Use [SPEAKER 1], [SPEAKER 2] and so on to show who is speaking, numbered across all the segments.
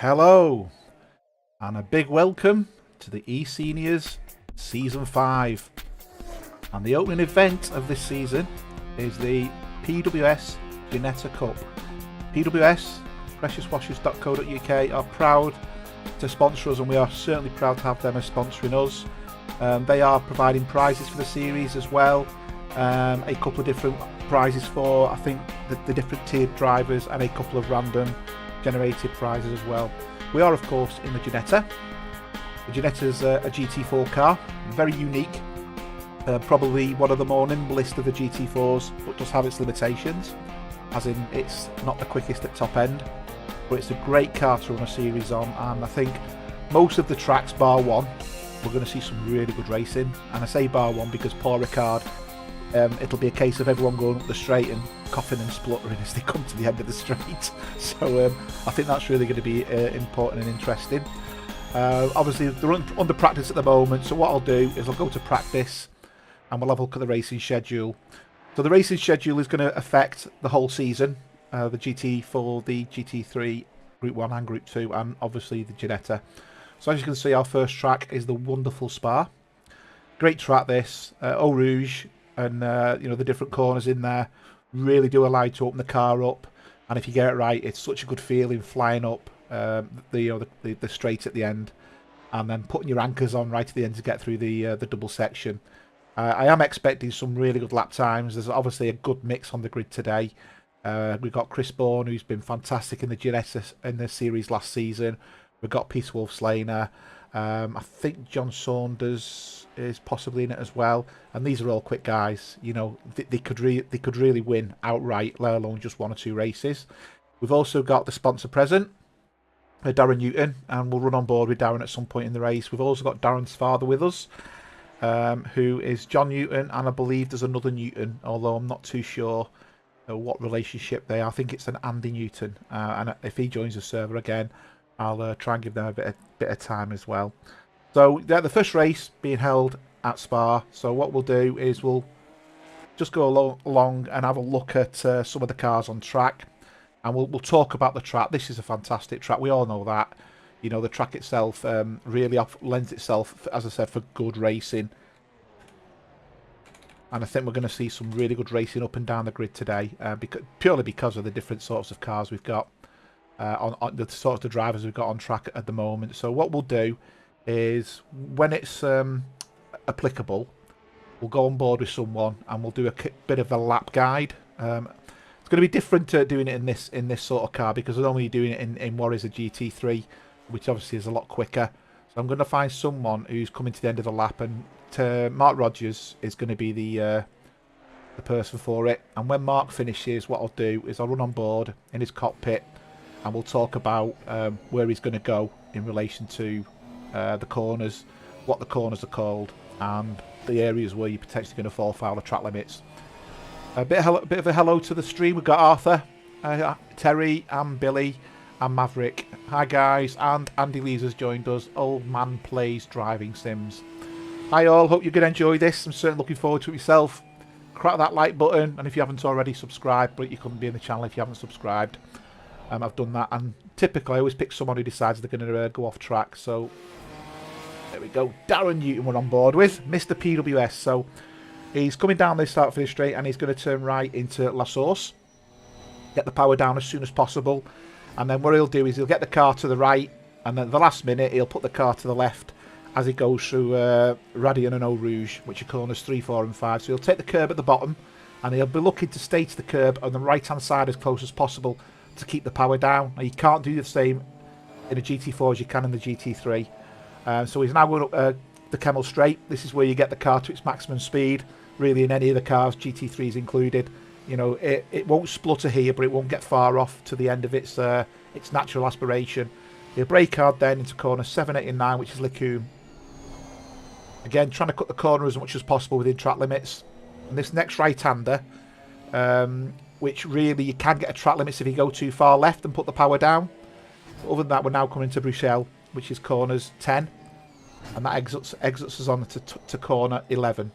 [SPEAKER 1] Hello, and a big welcome to the eSeniors Season 5. And the opening event of this season is the PWS Ginetta Cup. PWS, preciouswashers.co.uk, are proud to sponsor us, and we are certainly proud to have them as sponsoring us. They are providing prizes for the series as well. A couple of different prizes for, I think, the different tiered drivers, and a couple of random generated prizes as well. We are, of course, in the Ginetta. The Ginetta is a GT4 car, very unique. Probably one of them on in the list of the GT4s, but does have its limitations, as in it's not the quickest at top end, but it's a great car to run a series on. And I think most of the tracks, bar one, we're going to see some really good racing. And I say bar one because Paul Ricard, it'll be a case of everyone going up the straight and coughing and spluttering as they come to the end of the straight. So I think that's really going to be important and interesting. Obviously they're under practice at the moment, so what I'll do is I'll go to practice and we'll have a look at the racing schedule. So the racing schedule is going to affect the whole season, the GT4, the GT3, Group 1 and Group 2, and obviously the Ginetta. So as you can see, our first track is the wonderful Spa. Great track this, Eau Rouge, and you know, the different corners in there really do allow you to open the car up, and if you get it right, it's such a good feeling flying up the straight at the end, and then putting your anchors on right at the end to get through the double section. I am expecting some really good lap times. There's obviously a good mix on the grid today. We've got Chris Bourne, who's been fantastic in the Ginetta in the series last season. We've got Peter Wolf Slainer. I think John Saunders is possibly in it as well, and these are all quick guys. You know, they could really win outright, let alone just one or two races. We've also got the sponsor present, Darren Newton, and we'll run on board with Darren at some point in the race. We've also got Darren's father with us, who is John Newton, and I believe there's another Newton, although I'm not too sure what relationship they are. I think it's an Andy Newton, and if he joins the server again, I'll try and give them a bit of time as well. So yeah, the first race being held at Spa. So what we'll do is we'll just go along and have a look at some of the cars on track, and we'll talk about the track. This is a fantastic track. We all know that. You know, the track itself really lends itself, as I said, for good racing. And I think we're going to see some really good racing up and down the grid today, purely because of the different sorts of cars we've got. On the sorts of drivers we've got on track at the moment. So what we'll do is, when it's applicable, we'll go on board with someone and we'll do a bit of a lap guide. It's going to be different doing it in this sort of car, because we're only doing it in what is a GT3, which obviously is a lot quicker. So I'm going to find someone who's coming to the end of the lap, and Mark Rogers is going to be the person for it. And when Mark finishes, what I'll do is I'll run on board in his cockpit, and we'll talk about where he's going to go in relation to the corners, what the corners are called, and the areas where you're potentially going to fall foul of track limits. A bit of a hello to the stream. We've got Arthur, Terry, and Billy, and Maverick. Hi guys, and Andy Lees has joined us. Old Man Plays Driving Sims. Hi all, hope you're going to enjoy this. I'm certainly looking forward to it myself. Crack that like button, and if you haven't already, subscribe, but you couldn't be in the channel if you haven't subscribed. I've done that, and typically I always pick someone who decides they're going to go off track. So there we go. Darren Newton we're on board with, Mr. PWS. So he's coming down this start for this straight, and he's going to turn right into La Source, get the power down as soon as possible, and then what he'll do is he'll get the car to the right, and then at the last minute he'll put the car to the left as he goes through Radion and Eau Rouge, which are corners 3, 4 and 5. So he'll take the curb at the bottom, and he'll be looking to stay to the curb on the right hand side as close as possible to keep the power down. Now, you can't do the same in a GT4 as you can in the GT3. So he's now going up the Kemmel Straight. This is where you get the car to its maximum speed, really, in any of the cars, GT3s included. You know, it won't splutter here, but it won't get far off to the end of its natural aspiration. He'll brake hard then into corner 7, 8 and 9, which is Licum. Again, trying to cut the corner as much as possible within track limits. And this next right-hander, which really you can get a track limits if you go too far left and put the power down. Other than that, we're now coming to Bruxelles, which is corners 10, and that exits us on to corner 11.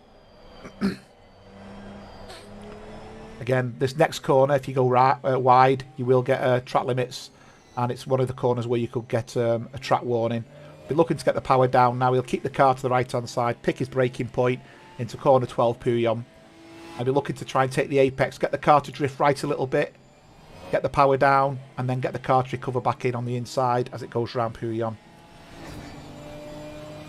[SPEAKER 1] Again, this next corner, if you go right, wide, you will get track limits and it's one of the corners where you could get a track warning. Be looking to get the power down now. He'll keep the car to the right hand side, pick his braking point into corner 12 Pouillon. I'll be looking to try and take the apex, get the car to drift right a little bit, get the power down, and then get the car to recover back in on the inside as it goes around Pouillon.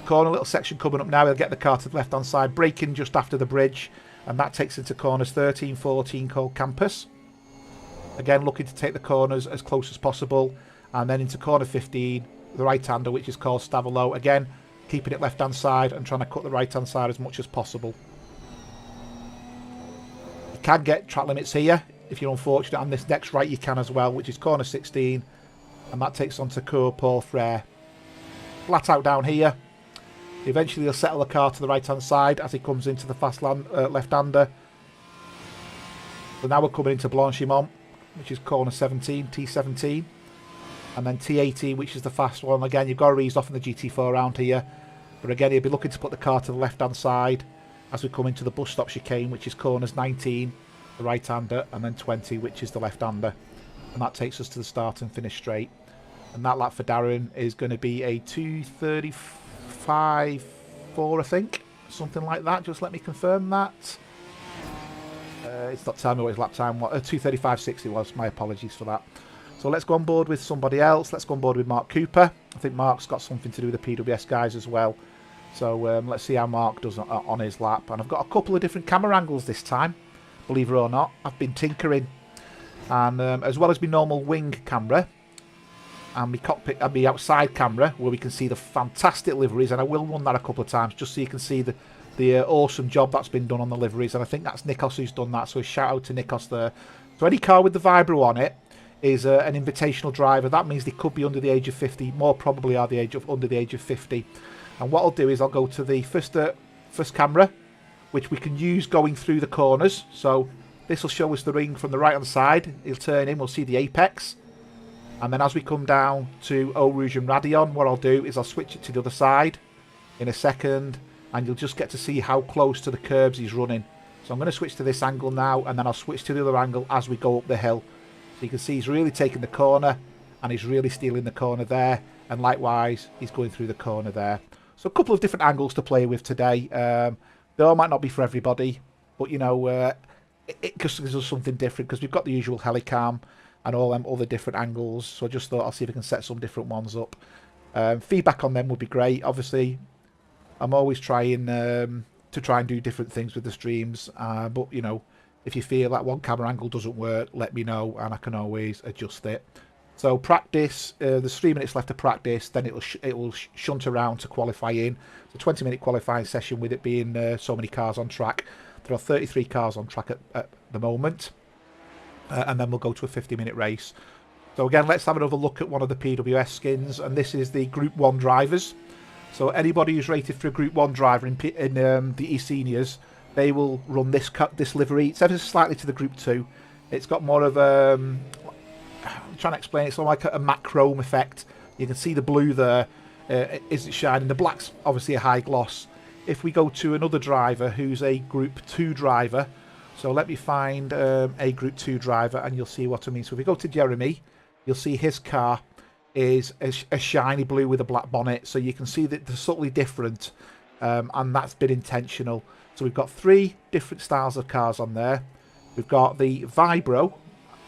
[SPEAKER 1] Corner little section coming up now. He'll get the car to the left hand side, braking just after the bridge, and that takes into corners 13, 14 called Campus. Again, looking to take the corners as close as possible, and then into corner 15, the right-hander, which is called Stavolo. Again, keeping it left-hand side and trying to cut the right-hand side as much as possible. You can get track limits here if you're unfortunate, and this next right you can as well, which is corner 16, and that takes on to Cour Paul Frere. Flat out down here. Eventually he'll settle the car to the right-hand side as he comes into the fast left-hander. So now we're coming into Blanchimont, which is corner 17, T17. And then T18, which is the fast one. Again, you've got to ease off in the GT4 around here. But again, he'll be looking to put the car to the left-hand side as we come into the bus stop chicane, which is corners 19, the right-hander, and then 20, which is the left-hander. And that takes us to the start and finish straight. And that lap for Darren is going to be a 2:35.4, I think. Something like that. Just let me confirm that. It's not telling me what his lap time was. 2:35.6 it was. My apologies for that. So let's go on board with somebody else. Let's go on board with Mark Cooper. I think Mark's got something to do with the PWS guys as well. So let's see how Mark does on his lap. And I've got a couple of different camera angles this time, believe it or not. I've been tinkering. And as well as my normal wing camera and my cockpit and my outside camera, where we can see the fantastic liveries. And I will run that a couple of times just so you can see the awesome job that's been done on the liveries. And I think that's Nikos who's done that. So a shout out to Nikos there. So any car with the Vibro on it is an invitational driver. That means they could be under the age of 50, more probably are under the age of 50. And what I'll do is I'll go to the first camera, which we can use going through the corners. So this will show us the ring from the right hand side. He'll turn in, we'll see the apex. And then as we come down to Eau Rouge and Radion, what I'll do is I'll switch it to the other side in a second, and you'll just get to see how close to the curbs he's running. So I'm going to switch to this angle now, and then I'll switch to the other angle as we go up the hill. So you can see he's really taking the corner, and he's really stealing the corner there, and likewise he's going through the corner there. So a couple of different angles to play with today. They all might not be for everybody, but you know, it just gives us something different because we've got the usual helicam and all them other different angles. So I just thought I'll see if I can set some different ones up. Feedback on them would be great. Obviously, I'm always trying to try and do different things with the streams, but you know, if you feel that one camera angle doesn't work, let me know and I can always adjust it. So practice, there's 3 minutes left to practice, then it will shunt around to qualify in. It's a 20-minute qualifying session with it being so many cars on track. There are 33 cars on track at the moment. And then we'll go to a 50-minute race. So again, let's have another look at one of the PWS skins, and this is the Group 1 drivers. So anybody who's rated for a Group 1 driver in the eSeniors, they will run this livery. It's ever slightly to the Group 2. It's got more of a... I'm trying to explain. It's like a matte chrome effect. You can see the blue there isn't shining. The black's obviously a high gloss. If we go to another driver who's a Group 2 driver, so let me find a Group 2 driver and you'll see what I mean. So if we go to Jeremy, you'll see his car is a shiny blue with a black bonnet. So you can see that they're subtly different, and that's been intentional. So we've got 3 different styles of cars on there. We've got the Vibro,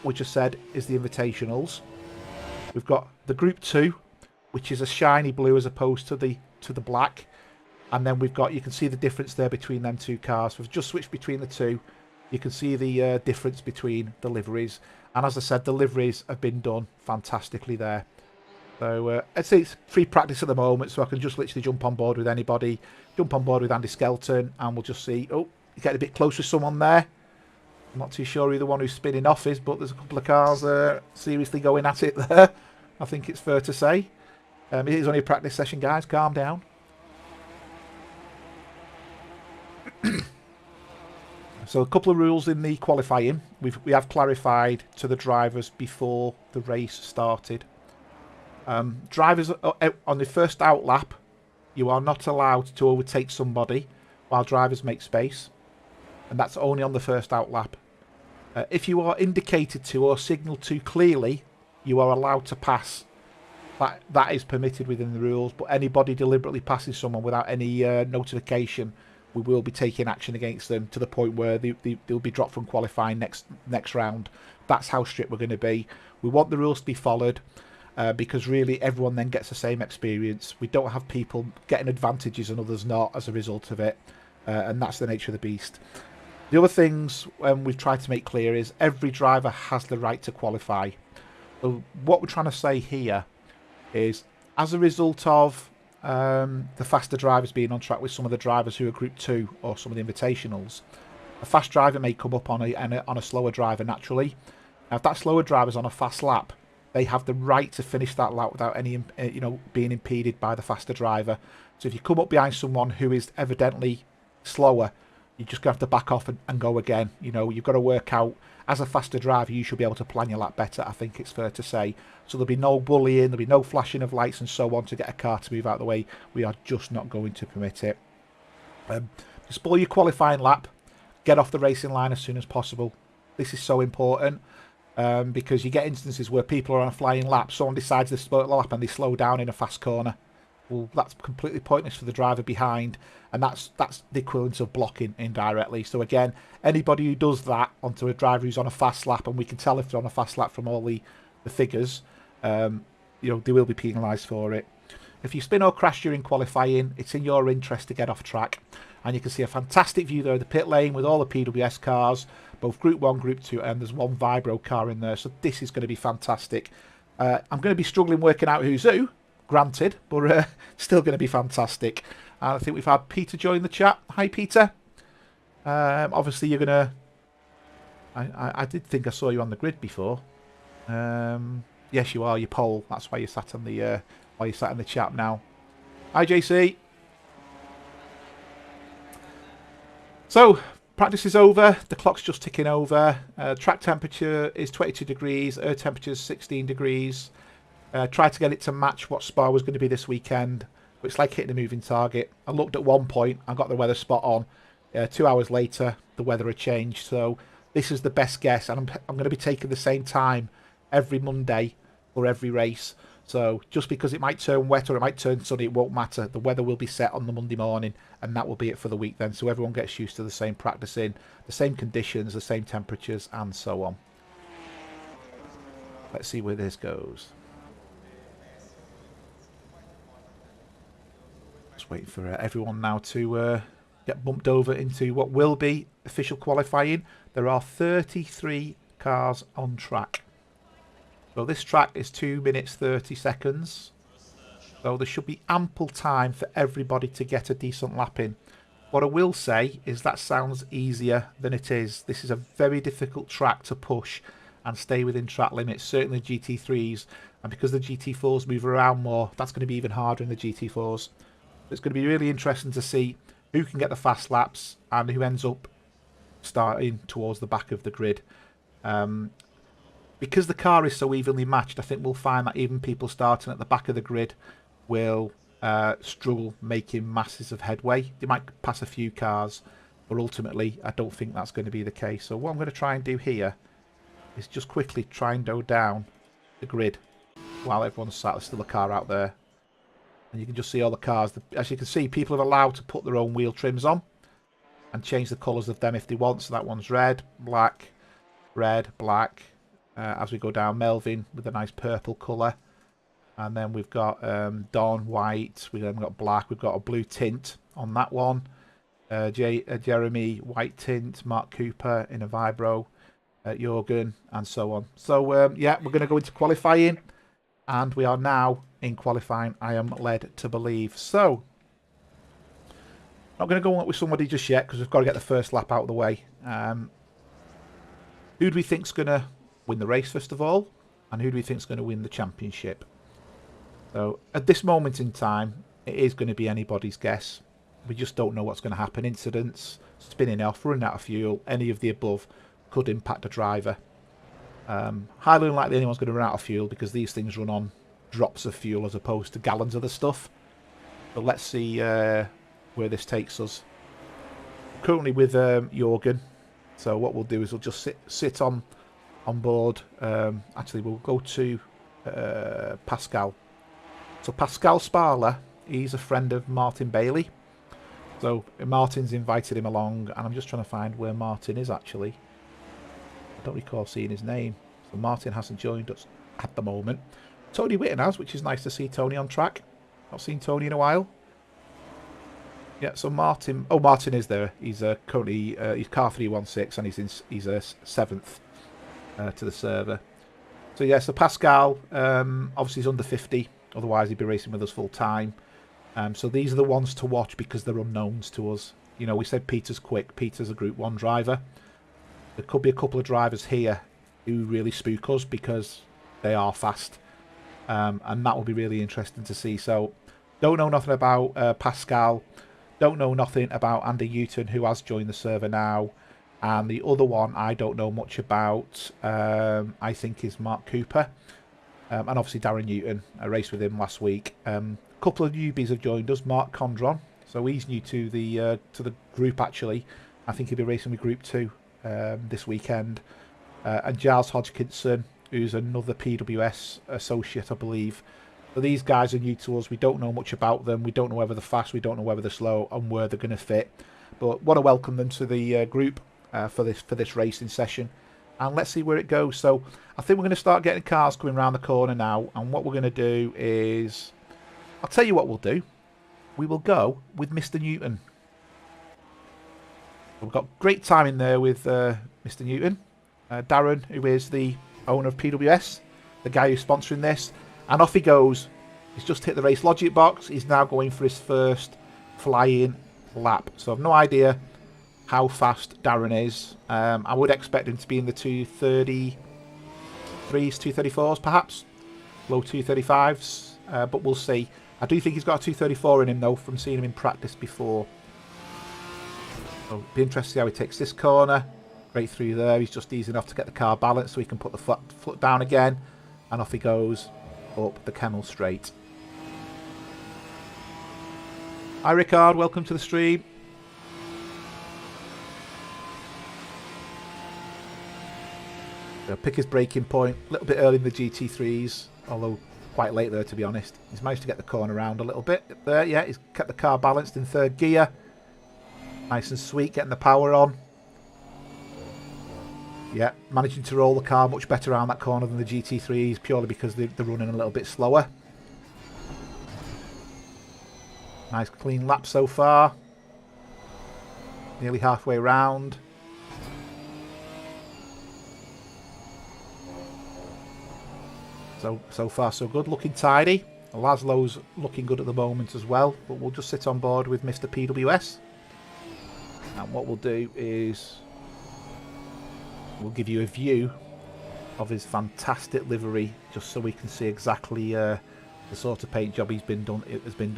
[SPEAKER 1] which I said is the Invitationals. We've got the Group 2, which is a shiny blue as opposed to the black. And then we've got, you can see the difference there between them 2 cars. We've just switched between the 2. You can see the difference between the liveries. And as I said, the liveries have been done fantastically there. So I'd say it's free practice at the moment, so I can just literally jump on board with anybody. Jump on board with Andy Skelton, and we'll just see. Oh, you get a bit close with someone there. I'm not too sure who the one who's spinning off is, but there's a couple of cars seriously going at it there. I think it's fair to say. It is only a practice session, guys. Calm down. So a couple of rules in the qualifying. We have clarified to the drivers before the race started. Drivers on the first out lap, you are not allowed to overtake somebody while drivers make space. And that's only on the first out lap. If you are indicated to or signalled to clearly you are allowed to pass. That is permitted within the rules, but anybody deliberately passes someone without any notification, we will be taking action against them to the point where they'll be dropped from qualifying next round. That's how strict we're going to be. We want the rules to be followed because really everyone then gets the same experience. We don't have people getting advantages and others not as a result of it, and that's the nature of the beast. The other things we've tried to make clear is every driver has the right to qualify. So what we're trying to say here is, as a result of the faster drivers being on track with some of the drivers who are Group 2 or some of the invitationals, a fast driver may come up on a slower driver naturally. Now, if that slower driver's on a fast lap, they have the right to finish that lap without any being impeded by the faster driver. So if you come up behind someone who is evidently slower, you're just going to have to back off and go again. You've got to work out, as a faster driver, you should be able to plan your lap better, I think it's fair to say. So there'll be no bullying, there'll be no flashing of lights and so on to get a car to move out of the way. We are just not going to permit it. Spoil your qualifying lap. Get off the racing line as soon as possible. This is so important because you get instances where people are on a flying lap, someone decides to spoil the lap and they slow down in a fast corner. Well, that's completely pointless for the driver behind, and that's the equivalent of blocking indirectly. So again, anybody who does that onto a driver who's on a fast lap, and we can tell if they're on a fast lap from all the figures, they will be penalised for it. If you spin or crash during qualifying, it's in your interest to get off track, and you can see a fantastic view there of the pit lane with all the PWS cars, both Group 1, Group 2, and there's one Vibro car in there, so this is going to be fantastic. I'm going to be struggling working out who's who, granted, but still going to be fantastic. And I think we've had Peter join the chat. Hi, Peter. Obviously, you're going to... I did think I saw you on the grid before. Yes, you are. Your pole. That's why you sat on the in the chat now. Hi, JC. So, practice is over. The clock's just ticking over. Track temperature is 22 degrees. Air temperature is 16 degrees. Tried to get it to match what Spa was going to be this weekend, but it's like hitting a moving target. I looked at one point, I got the weather spot on. 2 hours later, the weather had changed. So this is the best guess, and I'm going to be taking the same time every Monday for every race. So just because it might turn wet or it might turn sunny, it won't matter. The weather will be set on the Monday morning, and that will be it for the week then. So everyone gets used to the same practicing, the same conditions, the same temperatures, and so on. Let's see where this goes. Wait for everyone now to get bumped over into what will be official qualifying. There are 33 cars on track. So this track is 2 minutes 30 seconds. So there should be ample time for everybody to get a decent lap in. What I will say is that sounds easier than it is. This is a very difficult track to push and stay within track limits, certainly GT3s. And because the GT4s move around more, that's going to be even harder in the GT4s. It's going to be really interesting to see who can get the fast laps and who ends up starting towards the back of the grid. Because the car is so evenly matched, I think we'll find that even people starting at the back of the grid will struggle making masses of headway. They might pass a few cars, but ultimately I don't think that's going to be the case. So what I'm going to try and do here is just quickly try and go down the grid while everyone's sat. There's still a car out there. And you can just see all the cars. As you can see, people are allowed to put their own wheel trims on and change the colours of them if they want. So that one's red, black, black. As we go down, Melvin with a nice purple colour. And then we've got Dawn white. We've then got black. We've got a blue tint on that one. Jeremy white tint. Mark Cooper in a Vibro. Jorgen and so on. So yeah, we're going to go into qualifying. And we are now in qualifying, I am led to believe. So, not going to go on with somebody just yet because we've got to get the first lap out of the way. Who do we think's going to win the race, first of all? And who do we think's going to win the championship? So, at this moment in time, it is going to be anybody's guess. We just don't know what's going to happen. Incidents, spinning off, running out of fuel, any of the above could impact a driver. Highly unlikely anyone's going to run out of fuel because these things run on drops of fuel as opposed to gallons of the stuff. But let's see where this takes us. Currently with Jorgen, so what we'll do is we'll just sit on board. Actually, we'll go to Pascal. So Pascal Sparler, he's a friend of Martin Bailey. So Martin's invited him along, and I'm just trying to find where Martin is actually. I don't recall seeing his name. So Martin hasn't joined us at the moment. Tony Whitten has, which is nice to see Tony on track. Not seen Tony in a while. Yeah, so Martin... Oh, Martin is there. He's currently... he's car 316, and he's 7th to the server. So yeah, so Pascal, obviously he's under 50. Otherwise he'd be racing with us full time. So these are the ones to watch because they're unknowns to us. You know, we said Peter's quick. Peter's a Group 1 driver. There could be a couple of drivers here who really spook us because they are fast. And that will be really interesting to see. So don't know nothing about Pascal. Don't know nothing about Andy Newton, who has joined the server now. And the other one I don't know much about, I think, is Mark Cooper. And obviously Darren Newton. I raced with him last week. A couple of newbies have joined us. Mark Condron. So he's new to the group, actually. I think he'll be racing with Group 2 this weekend. And Giles Hodgkinson, who's another PWS associate, I believe. So these guys are new to us. We don't know much about them. We don't know whether they're fast. We don't know whether they're slow and where they're going to fit. But want to welcome them to the group for this racing session. And let's see where it goes. So I think we're going to start getting cars coming around the corner now. And what we're going to do is... I'll tell you what we'll do. We will go with Mr. Newton. We've got great timing there with Mr. Newton. Darren, who is the owner of PWS, the guy who's sponsoring this. And off he goes. He's just hit the race logic box. He's now going for his first flying lap. So I've no idea how fast Darren is. I would expect him to be in the 233s, 234s perhaps. Low 235s. But we'll see. I do think he's got a 234 in him though, from seeing him in practice before. So it'll be interesting to see how he takes this corner. Right through there. He's just easy enough to get the car balanced so he can put the foot down again. And off he goes up the Kennel Straight. Hi Ricard, welcome to the stream. So pick his braking point. A little bit early in the GT3s, although quite late there to be honest. He's managed to get the corner around a little bit there. Yeah, he's kept the car balanced in third gear. Nice and sweet, getting the power on. Yeah, managing to roll the car much better around that corner than the GT3s, purely because they're running a little bit slower. Nice clean lap so far. Nearly halfway round. So far so good, looking tidy. Laszlo's looking good at the moment as well, but we'll just sit on board with Mr. PWS. And what we'll do is... we'll give you a view of his fantastic livery, just so we can see exactly the sort of paint job has been done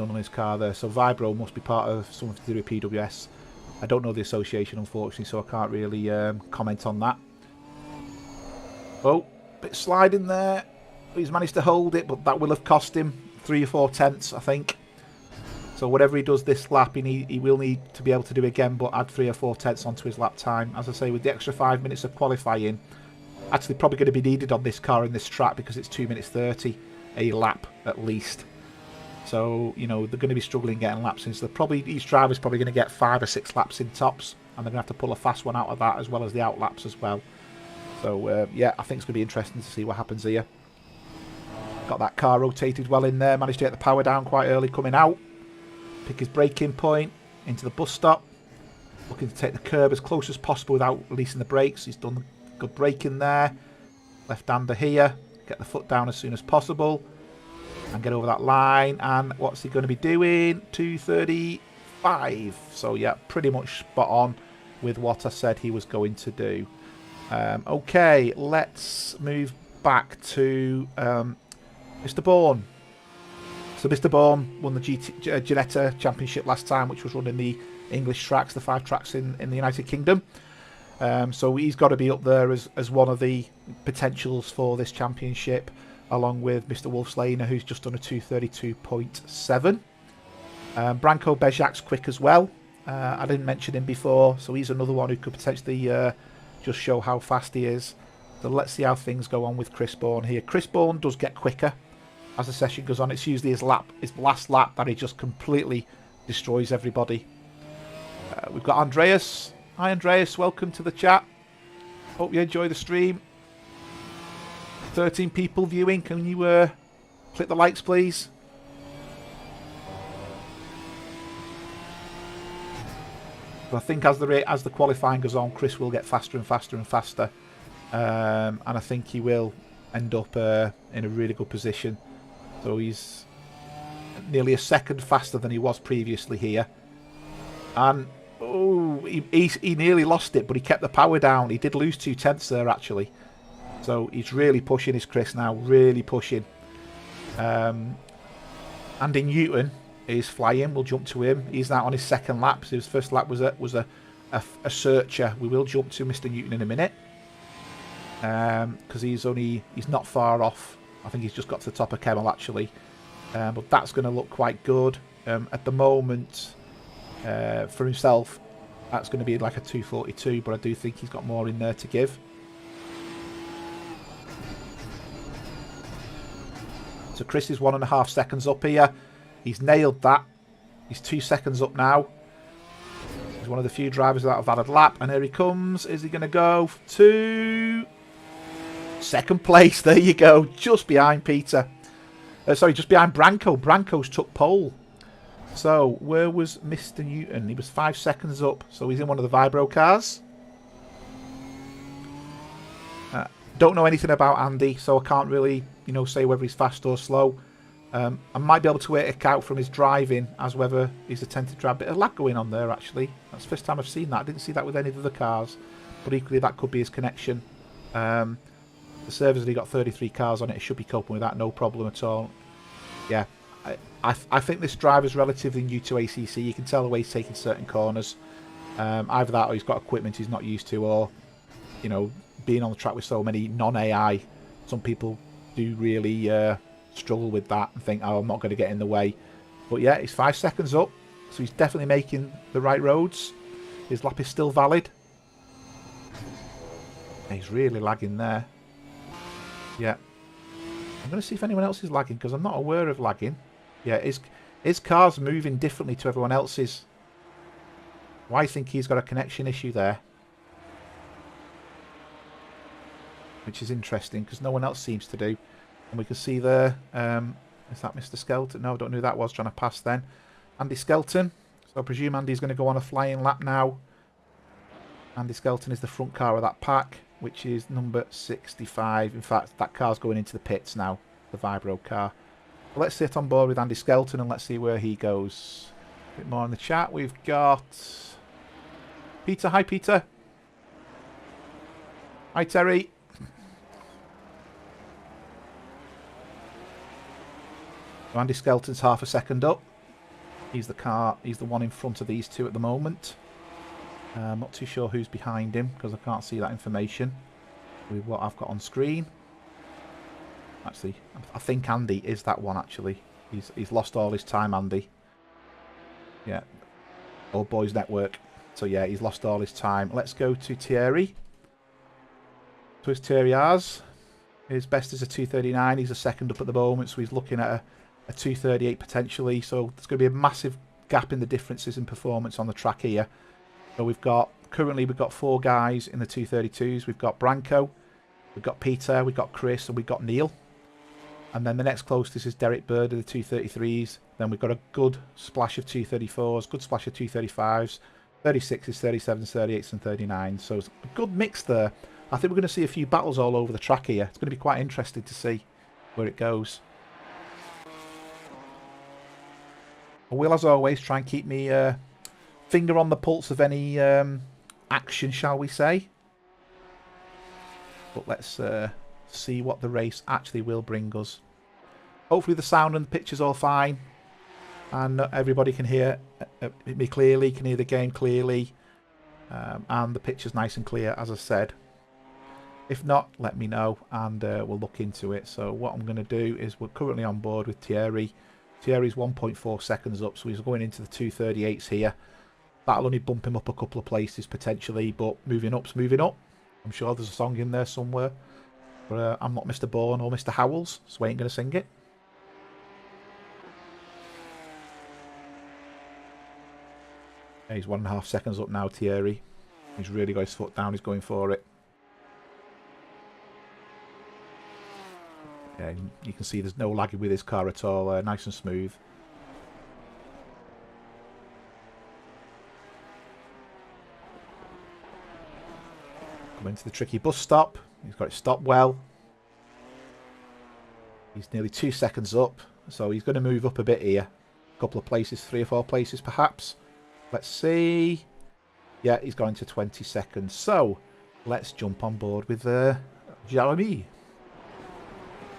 [SPEAKER 1] on his car there. So Vibro must be part of something to do with PWS. I don't know the association, unfortunately, so I can't really comment on that. Oh, bit sliding there. He's managed to hold it, but that will have cost him 3 or 4 tenths, I think. So whatever he does this lap, he will need to be able to do again, but add 3 or 4 tenths onto his lap time. As I say, with the extra 5 minutes of qualifying, actually probably going to be needed on this car in this track because it's 2 minutes 30 a lap at least. So, you know, they're going to be struggling getting laps in. So each driver's probably going to get 5 or 6 laps in tops, and they're going to have to pull a fast one out of that as well as the out laps as well. So, yeah, I think it's going to be interesting to see what happens here. Got that car rotated well in there, managed to get the power down quite early coming out. Pick his braking point into the bus stop. Looking to take the curb as close as possible without releasing the brakes. He's done good braking there. Left-hander here. Get the foot down as soon as possible. And get over that line. And what's he going to be doing? 235. So yeah, pretty much spot on with what I said he was going to do. Okay, let's move back to Mr. Bourne. So Mr. Bourne won the Ginetta Championship last time, which was running the English tracks, the 5 tracks in the United Kingdom. So he's got to be up there as one of the potentials for this championship, along with Mr. Wolfslaner, who's just done a 232.7. Branko Bejak's quick as well. I didn't mention him before, so he's another one who could potentially just show how fast he is. So let's see how things go on with Chris Bourne here. Chris Bourne does get quicker as the session goes on. It's usually his last lap that he just completely destroys everybody. We've got Andreas. Hi Andreas, welcome to the chat. Hope you enjoy the stream. 13 people viewing. Can you click the likes, please? I think as the qualifying goes on, Chris will get faster and faster and faster, and I think he will end up in a really good position. So he's nearly a second faster than he was previously here, and he nearly lost it, but he kept the power down. He did lose 2/10 there actually, so he's really pushing his Chris now, really pushing. Andy Newton is flying. We'll jump to him. He's now on his second lap. So his first lap was a searcher. We will jump to Mr. Newton in a minute, because he's not far off. I think he's just got to the top of Kemmel actually, but that's going to look quite good at the moment. For himself, that's going to be like a 2:42, but I do think he's got more in there to give. So Chris is 1.5 seconds up here. He's nailed that. He's 2 seconds up now. He's one of the few drivers that have had a lap. And here he comes. Is he going to go to second place? There you go. Just behind Peter. Sorry, just behind Branko. Branko's took pole. So, where was Mr. Newton? He was 5 seconds up. So, he's in one of the Vibro cars. Don't know anything about Andy, so I can't really, say whether he's fast or slow. I might be able to work out from his driving as whether he's attempted to drive. A bit of lag going on there, actually. That's the first time I've seen that. I didn't see that with any of the other cars. But equally, that could be his connection. The server's only got 33 cars on it. It should be coping with that, no problem at all. Yeah, I think this driver's relatively new to ACC. You can tell the way he's taking certain corners. Either that or he's got equipment he's not used to, or, being on the track with so many non-AI. Some people do really struggle with that and think, oh, I'm not going to get in the way. But yeah, he's 5 seconds up, so he's definitely making the right roads. His lap is still valid. He's really lagging there. Yeah. I'm going to see if anyone else is lagging, because I'm not aware of lagging. Yeah, his car's moving differently to everyone else's. Well, I think he's got a connection issue there. Which is interesting, because no one else seems to do. And we can see there, is that Mr. Skelton? No, I don't know who that was trying to pass then. Andy Skelton. So I presume Andy's going to go on a flying lap now. Andy Skelton is the front car of that pack, which is number 65. In fact, that car's going into the pits now, the Vibro car. But let's sit on board with Andy Skelton and let's see where he goes. A bit more in the chat. We've got Peter. Hi, Peter. Hi, Terry. So Andy Skelton's half a second up. He's the one in front of these two at the moment. I'm not too sure who's behind him because I can't see that information with what I've got on screen. Actually, I think Andy is that one actually. He's lost all his time, Andy. Yeah. Old Boys Network. So yeah, he's lost all his time. Let's go to Thierry. So it's Thierry has. His best is a 2:39. He's a second up at the moment, so he's looking at a 2:38 potentially. So there's going to be a massive gap in the differences in performance on the track here. So currently we've got 4 guys in the 2:32s. We've got Branko, we've got Peter, we've got Chris, and we've got Neil. And then the next closest is Derek Bird of the 2:33s. Then we've got a good splash of 2:34s, good splash of 2:35s, 36s, 37s, 38s, and 39s. So it's a good mix there. I think we're going to see a few battles all over the track here. It's going to be quite interesting to see where it goes. I will, as always, try and keep me finger on the pulse of any action, shall we say. But let's see what the race actually will bring us. Hopefully the sound and the picture's all fine. And everybody can hear me clearly, can hear the game clearly. And the picture's nice and clear, as I said. If not, let me know and we'll look into it. So what I'm going to do is we're currently on board with Thierry. Thierry's 1.4 seconds up, so he's going into the 2:38s here. That'll only bump him up a couple of places potentially, but moving up's moving up. I'm sure there's a song in there somewhere. But I'm not Mr. Bourne or Mr. Howells, so I ain't going to sing it. He's 1.5 seconds up now, Thierry. He's really got his foot down. He's going for it. Yeah, you can see there's no lagging with his car at all. Nice and smooth. Coming to the tricky bus stop. He's got it stopped well. He's nearly 2 seconds up. So he's going to move up a bit here. A couple of places, 3 or 4 places perhaps. Let's see. Yeah, he's going to 20 seconds. So let's jump on board with Jeremy.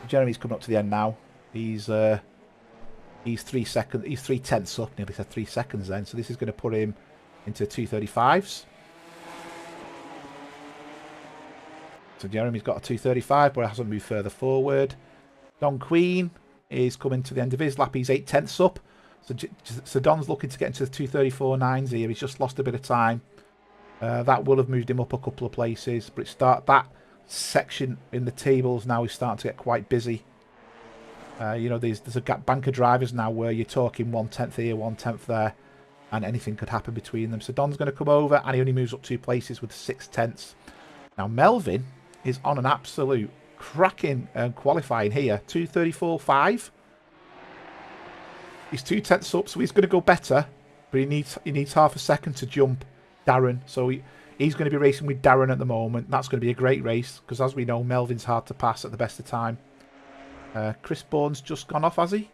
[SPEAKER 1] Jeremy's coming up to the end now. He's 3 seconds. He's 3/10 up. Nearly said 3 seconds then. So this is going to put him into 2:35s. So Jeremy's got a 2:35, but hasn't moved further forward. Don Queen is coming to the end of his lap. He's 8/10 up. So Don's looking to get into the 2:34.9s here. He's just lost a bit of time. That will have moved him up a couple of places, but that section in the tables now is starting to get quite busy. You know, there's a bank of drivers now where you're talking 1/10 here, 1/10 there, and anything could happen between them. So Don's going to come over, and he only moves up 2 places with 6/10. Now Melvin is on an absolute cracking qualifying here, 2:34.5. He's 2/10 up, so he's going to go better, but he needs half a second to jump Darren. So he's going to be racing with Darren at the moment. That's going to be a great race because, as we know, Melvin's hard to pass at the best of time. Chris Bourne's just gone off, has he?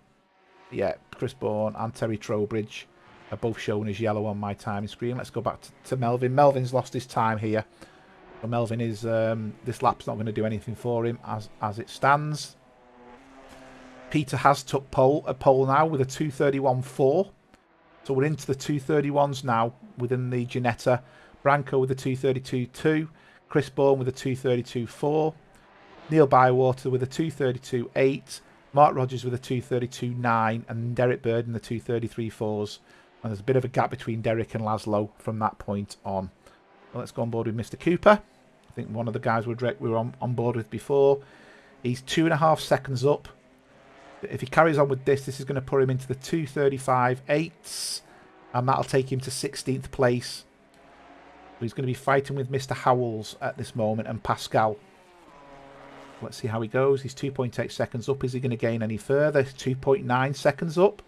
[SPEAKER 1] Yeah, Chris Bourne and Terry Trowbridge are both shown as yellow on my timing screen. Let's go back to Melvin. Melvin's lost his time here. So Melvin is this lap's not going to do anything for him as it stands. Peter has took a pole now with a 2:31.4. So we're into the 2:31s now within the Ginetta. Branco with a 2:32.2. Chris Bourne with a 2:32.4. Neil Bywater with a 2:32.8. Mark Rogers with a 2:32.9. And Derek Bird in the 2:33.4s. And there's a bit of a gap between Derek and Laszlo from that point on. Well, let's go on board with Mr. Cooper. I think one of the guys we were on board with before. He's 2.5 seconds up. If he carries on with this is going to put him into the 2:35.8s. And that'll take him to 16th place. He's going to be fighting with Mr. Howells at this moment and Pascal. Let's see how he goes. He's 2.8 seconds up. Is he going to gain any further? 2.9 seconds up.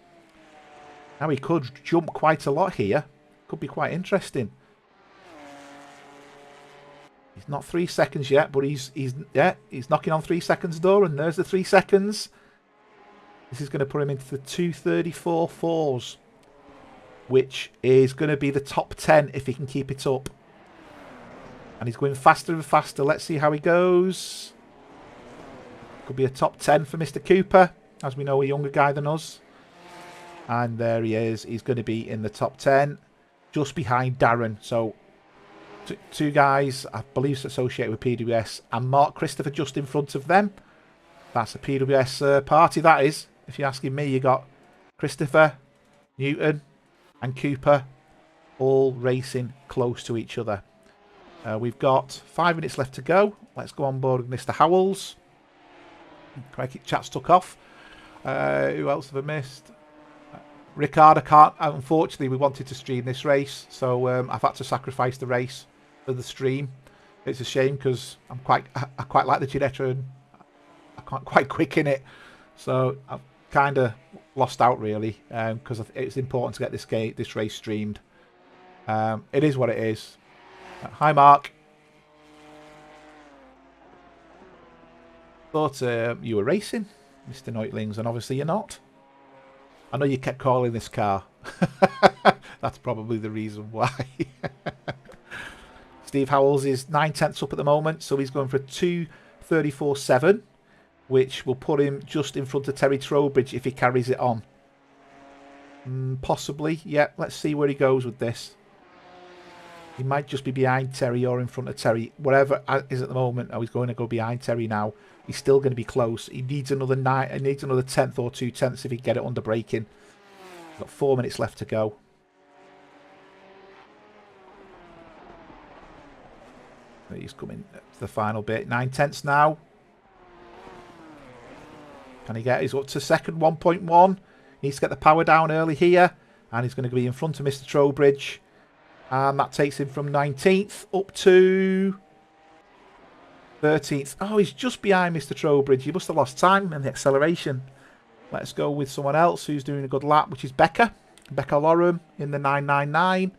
[SPEAKER 1] Now he could jump quite a lot here. Could be quite interesting. He's not 3 seconds yet, but he's knocking on 3 seconds door, and there's the 3 seconds. This is going to put him into the 2:34.4s, which is going to be the top 10 if he can keep it up. And he's going faster and faster. Let's see how he goes. Could be a top 10 for Mr. Cooper, as we know, a younger guy than us. And there he is. He's going to be in the top 10, just behind Darren. So two guys, I believe, associated with PWS, and Mark Christopher just in front of them. That's a PWS party, that is. If you're asking me, you got Christopher, Newton, and Cooper all racing close to each other. We've got 5 minutes left to go. Let's go on board with Mr. Howells. Crikey, chat's took off. Who else have I missed? Ricard, I can't. Unfortunately, we wanted to stream this race, so I've had to sacrifice the race for the stream. It's a shame because I quite like the Ginetta and I'm quite quick in it. So I've kind of lost out really because it's important to get this race streamed. It is what it is. Hi, Mark. Thought you were racing, Mr. Neutlings, and obviously you're not. I know you kept calling this car. That's probably the reason why. Steve Howells is 9/10 up at the moment, so he's going for a 2:34.7, which will put him just in front of Terry Trowbridge if he carries it on. Possibly, yeah. Let's see where he goes with this. He might just be behind Terry or in front of Terry. Whatever it is at the moment. Oh, he's going to go behind Terry now. He's still going to be close. He needs another 9. He needs another 10th or 2 tenths if he can get it under braking. He's got 4 minutes left to go. He's coming to the final bit. 9 tenths now. Can he get? He's up to second, 1.1. Needs to get the power down early here. And he's going to be in front of Mr. Trowbridge. And that takes him from 19th up to 13th. Oh, he's just behind Mr. Trowbridge. He must have lost time in the acceleration. Let's go with someone else who's doing a good lap, which is Becca. Becca Lorham in the 999.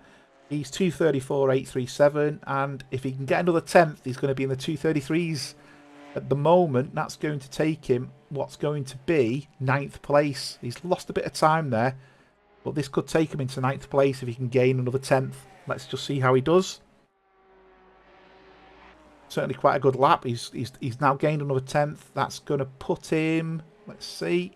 [SPEAKER 1] He's 2:34.837. And if he can get another 10th, he's going to be in the 2:33s. At the moment, that's going to take him what's going to be 9th place. He's lost a bit of time there. But this could take him into 9th place if he can gain another 10th. Let's just see how he does. Certainly quite a good lap. He's now gained another 10th. That's going to put him, let's see,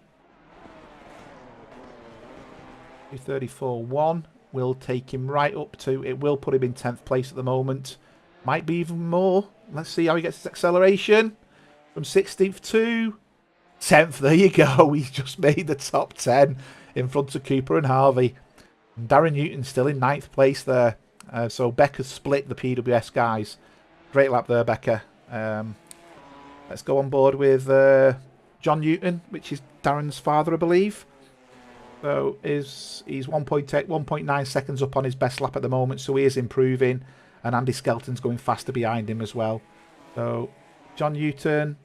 [SPEAKER 1] 2:34.1 will take him right up to, it will put him in 10th place at the moment. Might be even more. Let's see how he gets his acceleration. From 16th to 10th. There you go. He's just made the top 10 in front of Cooper and Harvey. And Darren Newton's still in 9th place there. So Becca's split the PWS guys. Great lap there, Becca. Let's go on board with John Newton, which is Darren's father, I believe. So he's 1.9 seconds up on his best lap at the moment, so he is improving. And Andy Skelton's going faster behind him as well. So John Newton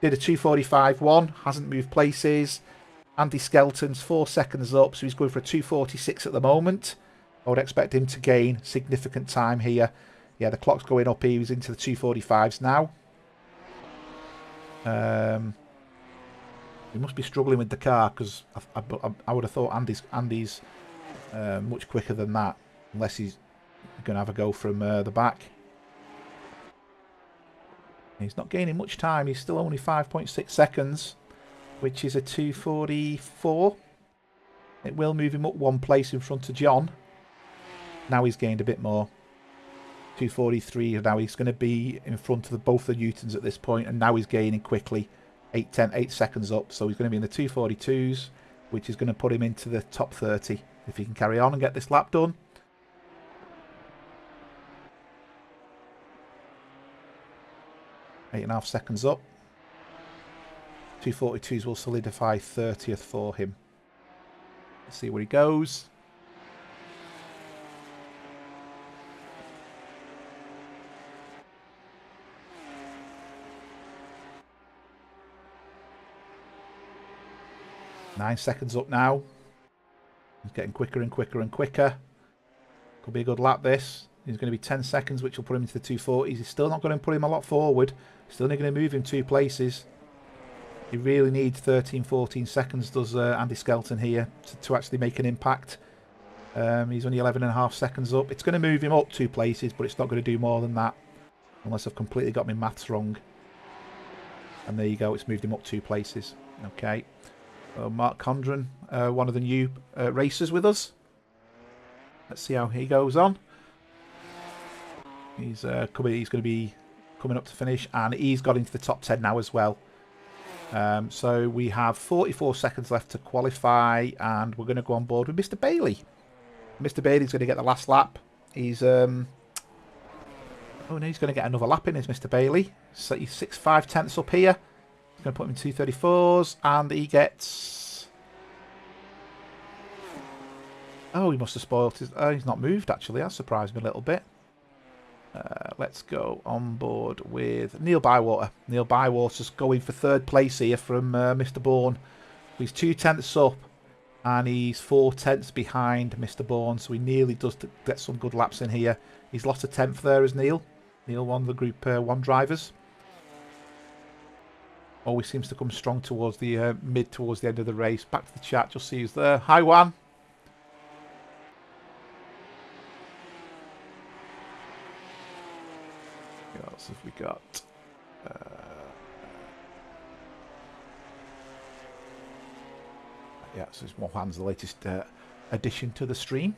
[SPEAKER 1] did a 2:45.1, hasn't moved places. Andy Skelton's 4 seconds up, so he's going for a 2:46 at the moment. I would expect him to gain significant time here. Yeah, the clock's going up. He was into the 2:45s now. He must be struggling with the car because I would have thought Andy's much quicker than that, unless he's going to have a go from the back. He's not gaining much time. He's still only 5.6 seconds, which is a 2:44. It will move him up 1 place in front of John. Now he's gained a bit more. 2:43. Now he's going to be in front of both the Newtons at this point, and now he's gaining quickly. 8 seconds up, so he's going to be in the 2:42s, which is going to put him into the top 30 if he can carry on and get this lap done. Eight and a half seconds up. 2:42s will solidify 30th for him. Let's see where he goes. Nine seconds up now. He's getting quicker and quicker and quicker. Could be a good lap this. He's going to be 10 seconds, which will put him into the 2:40s. He's still not going to put him a lot forward. Still not going to move him 2 places. He really needs 13, 14 seconds, does Andy Skelton here, to actually make an impact. He's only 11.5 seconds up. It's going to move him up 2 places, but it's not going to do more than that. Unless I've completely got my maths wrong. And there you go, it's moved him up 2 places. Okay. Mark Condren, one of the new racers with us. Let's see how he goes on. He's going to be coming up to finish, and he's got into the top 10 now as well. So we have 44 seconds left to qualify, and we're going to go on board with Mr. Bailey. Mr. Bailey's going to get the last lap. He's oh no, he's going to get another lap in, is Mr. Bailey. So he's 5 tenths up here. He's going to put him in 2:34s, and he gets... Oh, he must have spoiled his... Oh, he's not moved, actually. That surprised me a little bit. Let's go on board with Neil Bywater. Neil Bywater's going for 3rd place here from Mr. Bourne. He's 2 tenths up, and he's 4 tenths behind Mr. Bourne, so he nearly does get some good laps in here. He's lost a 10th there as Neil. Neil, one of the Group 1 drivers. Always seems to come strong towards the towards the end of the race. Back to the chat, just see who's there. Hi, Juan. What else have we got? Yeah, so Juan's the latest addition to the stream.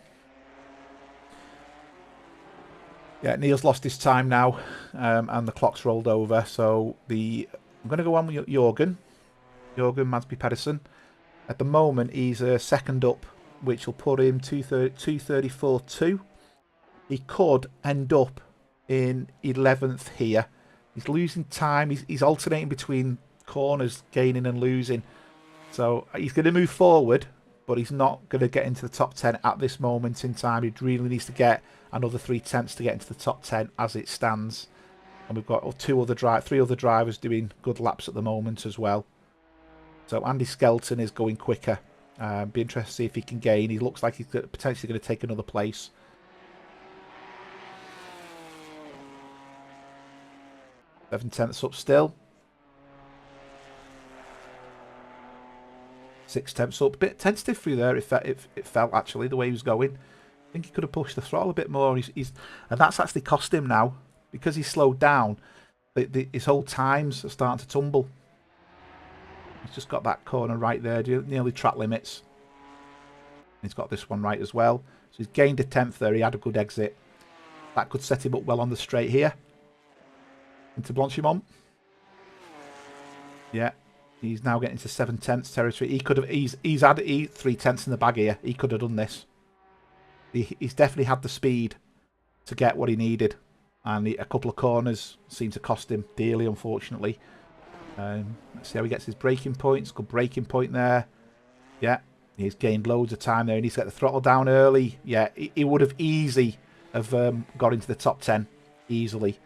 [SPEAKER 1] Yeah, Neil's lost his time now, and the clock's rolled over. So I'm going to go on with Jorgen Madsby Pedersen. At the moment, he's 2nd up, which will put him 2:34.2. He could end up in 11th here. He's losing time. He's alternating between corners, gaining and losing. So he's going to move forward, but he's not going to get into the top 10 at this moment in time. He really needs to get another 3/10 to get into the top 10 as it stands. And we've got three other drivers doing good laps at the moment as well. So Andy Skelton is going quicker. Be interested to see if he can gain. He looks like he's potentially going to take another place. 7/10 up still. 6/10 up. A bit tentative through there. It felt actually the way he was going. I think he could have pushed the throttle a bit more. And that's actually cost him now because he's slowed down. His whole times are starting to tumble. He's just got that corner right there, nearly track limits. He's got this one right as well. So he's gained a 10th there. He had a good exit. That could set him up well on the straight here. Into Blanchimont. Yeah. He's now getting to 7/10 territory. He could have. He's had 3/10 in the bag here. He could have done this. He's definitely had the speed to get what he needed, and a couple of corners seem to cost him dearly, unfortunately. Let's see how he gets his braking points. Good braking point there. Yeah, he's gained loads of time there. He needs to get the throttle down early. Yeah, he would have got into the top 10 easily.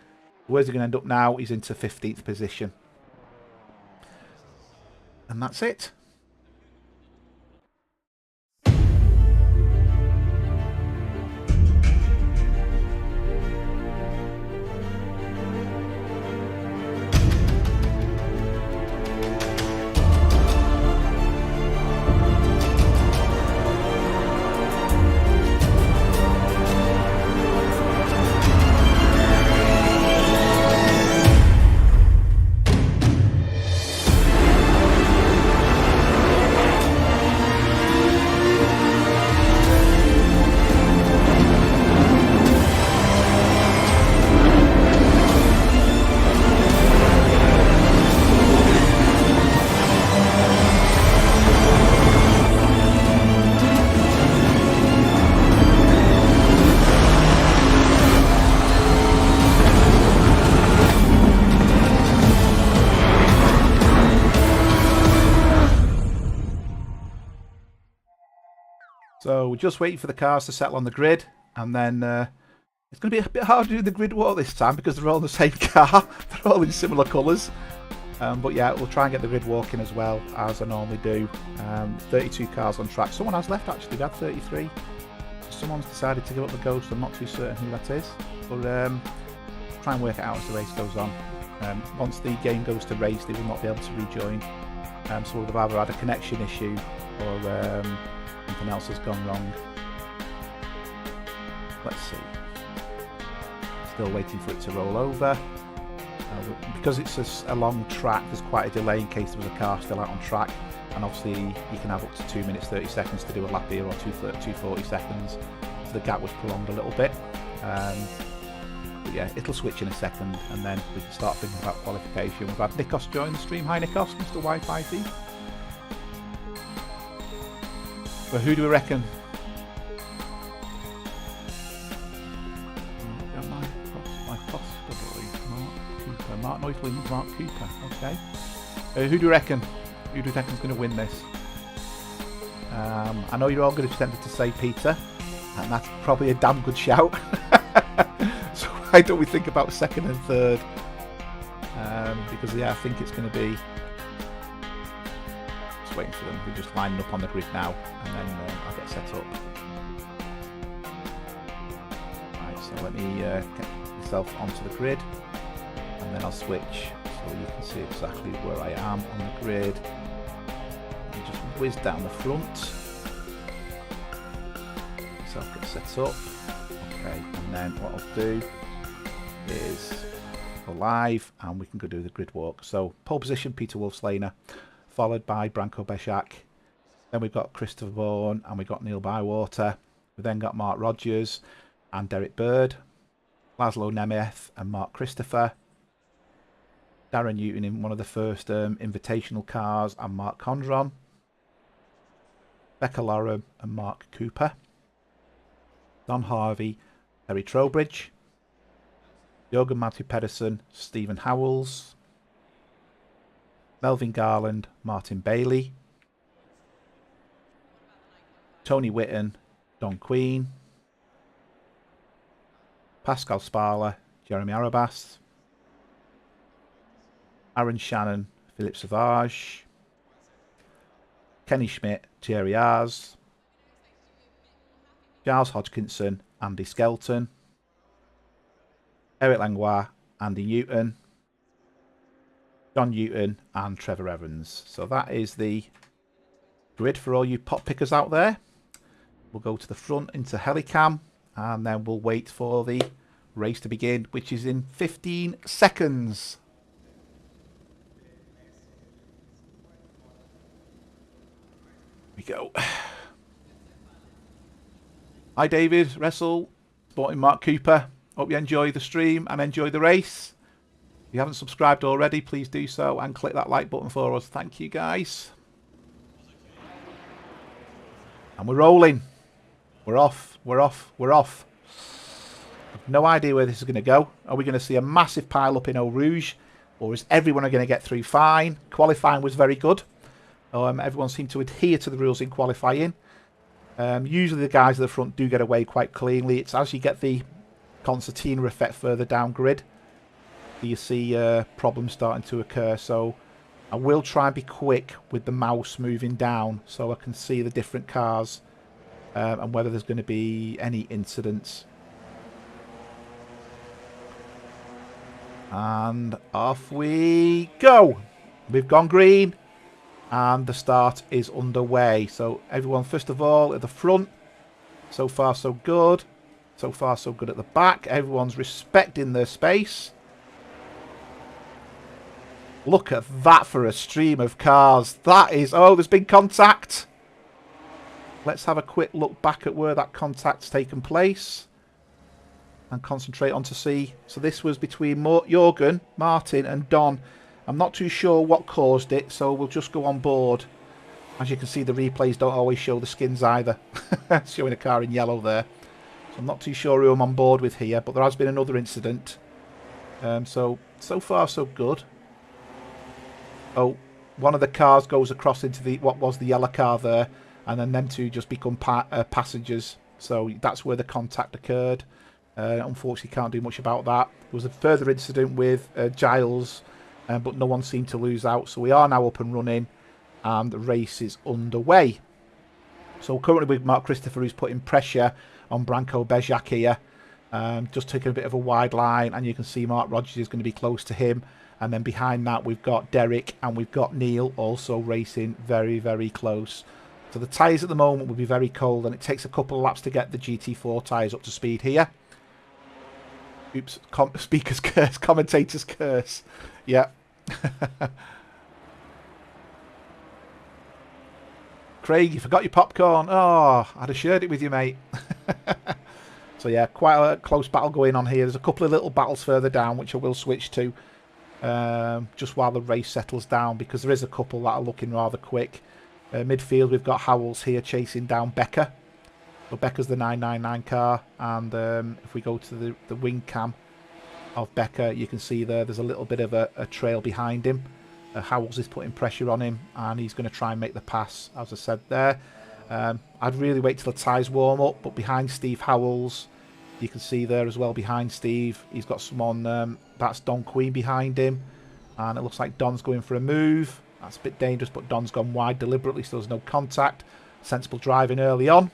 [SPEAKER 1] Where's he going to end up now? He's into 15th position. And that's it. So we're just waiting for the cars to settle on the grid, and then it's going to be a bit hard to do the grid walk this time because they're all the same car. They're all in similar colours. But yeah, we'll try and get the grid walk in as well, as I normally do. 32 cars on track. Someone has left actually, we had 33. Someone's decided to give up the ghost. I'm not too certain who that is. But try and work it out as the race goes on. Once the game goes to race, they will not be able to rejoin. So we've either had a connection issue or something else has gone wrong. Let's see. Still waiting for it to roll over. Because it's a long track, there's quite a delay in case there was a car still out on track. And obviously you can have up to 2 minutes 30 seconds to do a lap here, or 2:40 seconds. So the gap was prolonged a little bit. But yeah, it'll switch in a second, and then we can start thinking about qualification. We've had Nikos join the stream. Hi Nikos, Mr. Wi-Fi T. But who do we reckon? Mark Neutling, Mark Cooper. Okay. Who do you reckon? Who do you reckon is going to win this? I know you're all going to be tempted to say Peter, and that's probably a damn good shout. So why don't we think about second and third? Because yeah, I think it's going to be. Just waiting for them. We're just lining up on the grid now, and then I'll get set up. Right. So let me get myself onto the grid. And then I'll switch so you can see exactly where I am on the grid. And just whiz down the front. So I'll get set up. Okay, and then what I'll do is go live and we can go do the grid walk. So pole position, Peter Wolfslaner, followed by Branko Beshak. Then we've got Christopher Bourne and we've got Neil Bywater. We've then got Mark Rogers and Derek Bird, Laszlo Nemeth and Mark Christopher. Darren Newton in one of the first invitational cars, and Mark Condron. Becca Loram and Mark Cooper. Don Harvey, Terry Trowbridge. Jürgen Matthew Pedersen, Stephen Howells. Melvin Garland, Martin Bailey. Tony Whitten, Don Queen, Pascal Sparler, Jeremy Arabas, Aaron Shannon, Philippe Sauvage, Kenny Schmidt, Thierry Ars, Giles Hodgkinson, Andy Skelton, Eric Langlois, Andy Newton, John Newton and Trevor Evans. So that is the grid for all you pot pickers out there. We'll go to the front into Helicam and then we'll wait for the race to begin, which is in 15 seconds. Here we go. Hi David, Wrestle, Sporting Mark Cooper. Hope you enjoy the stream and enjoy the race. If you haven't subscribed already, please do so and click that like button for us. Thank you guys. And we're rolling. We're off. We're off. We're off. I've no idea where this is going to go. Are we going to see a massive pile up in Eau Rouge? Or is everyone going to get through fine? Qualifying was very good. Everyone seemed to adhere to the rules in qualifying. Usually the guys at the front do get away quite cleanly. It's as you get the concertina effect further down grid, you see problems starting to occur. So I will try and be quick with the mouse moving down so I can see the different cars and whether there's going to be any incidents. And off we go. We've gone green and the start is underway. So everyone, first of all, at the front, so far so good. So far so good at the back. Everyone's respecting their space. Look at that for a stream of cars. That is... Oh, there's been contact. Let's have a quick look back at where that contact's taken place. And concentrate on to see. So this was between Jorgen, Martin and Don. I'm not too sure what caused it, so we'll just go on board. As you can see, the replays don't always show the skins either. Showing a car in yellow there. So I'm not too sure who I'm on board with here, but there has been another incident. So far so good. Oh, one of the cars goes across into the what was the yellow car there, and then them two just become passengers. So that's where the contact occurred. Unfortunately, can't do much about that. There was a further incident with Giles, but no one seemed to lose out. So we are now up and running, and the race is underway. So currently with Mark Christopher, who's putting pressure on Branko Bezjak here. Just taking a bit of a wide line, and you can see Mark Rogers is going to be close to him. And then behind that, we've got Derek and we've got Neil also racing very, very close. So the tyres at the moment will be very cold, and it takes a couple of laps to get the GT4 tyres up to speed here. Oops, speaker's curse, commentator's curse. Yeah. Craig, you forgot your popcorn. Oh, I'd have shared it with you, mate. So yeah, quite a close battle going on here. There's a couple of little battles further down, which I will switch to. Just while the race settles down, because there is a couple that are looking rather quick. Midfield, we've got Howells here chasing down Becker. So Becker's the 999 car, and if we go to the wing cam of Becker, you can see there's a little bit of a trail behind him. Howells is putting pressure on him, and he's going to try and make the pass, as I said there. I'd really wait till the tyres warm up, but behind Steve Howells, you can see there as well behind Steve, he's got someone, that's Don Queen behind him, and it looks like Don's going for a move. That's a bit dangerous, but Don's gone wide deliberately, so there's no contact. Sensible driving early on.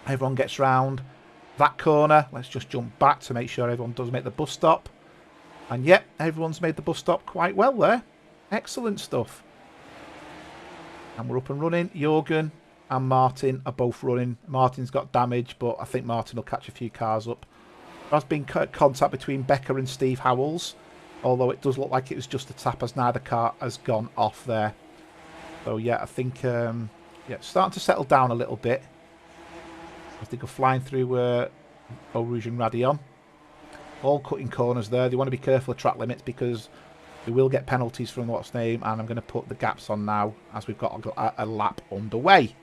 [SPEAKER 1] Everyone gets round that corner. Let's just jump back to make sure everyone does make the bus stop. And yep, everyone's made the bus stop quite well there. Excellent stuff. And we're up and running. Jorgen and Martin are both running. Martin's got damage, but I think Martin will catch a few cars up. There has been contact between Becker and Steve Howells, although it does look like it was just a tap as neither car has gone off there. So yeah, I think yeah, it's starting to settle down a little bit. I think we're flying through Eau Rouge and Radion. All cutting corners there. They want to be careful of track limits because we will get penalties from what's name, and I'm going to put the gaps on now as we've got a lap underway.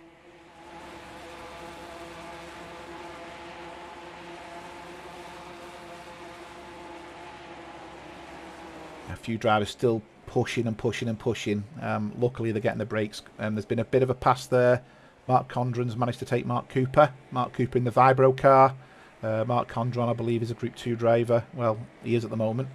[SPEAKER 1] A few drivers still pushing and pushing and pushing. Luckily they're getting the brakes. There's been a bit of a pass there Mark Condren's managed to take Mark Cooper. Mark Cooper in the Vibro car. Mark Condren, I believe, is a Group 2 driver. Well, he is at the moment.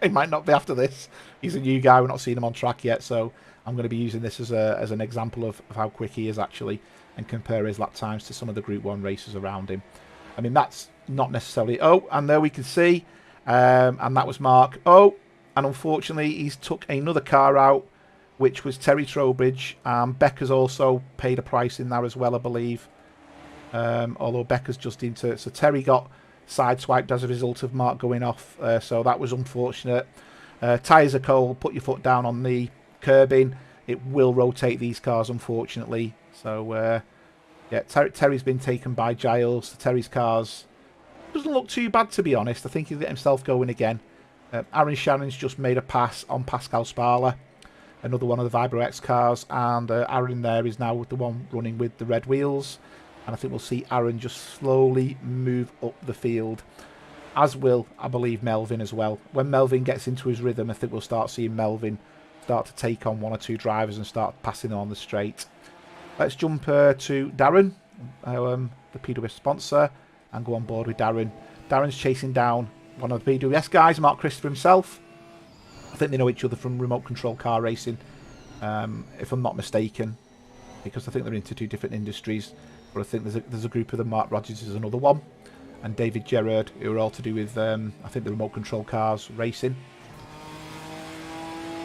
[SPEAKER 1] He might not be after this. He's a new guy. We're not seeing him on track yet, so I'm going to be using this as an example of how quick he is actually, and compare his lap times to some of the Group 1 racers around him. I mean, that's not necessarily... Oh, and there we can see, and that was Mark. Oh, and unfortunately, he's took another car out, which was Terry Trowbridge. Becca's also paid a price in there as well, I believe. Although Becca's just into... So Terry got sideswiped as a result of Mark going off, so that was unfortunate. Tyres are cold. Put your foot down on the curbing. It will rotate these cars, unfortunately. So, yeah, Terry's been taken by Giles. Terry's cars doesn't look too bad, to be honest. I think he'll get himself going again. Aaron Shannon's just made a pass on Pascal Sparla, another one of the Vibro X cars, and Aaron there is now the one running with the red wheels. And I think we'll see Aaron just slowly move up the field, as will, I believe, Melvin as well. When Melvin gets into his rhythm, I think we'll start seeing Melvin start to take on 1 or 2 drivers and start passing on the straight. Let's jump to Darren, the PWS sponsor, and go on board with Darren. Darren's chasing down one of the PWS guys, Mark Christopher himself. I think they know each other from remote control car racing, if I'm not mistaken, because I think they're into 2 different industries. But I think there's a group of them. Mark Rogers is another one, and David Gerrard, who are all to do with I think the remote control cars racing.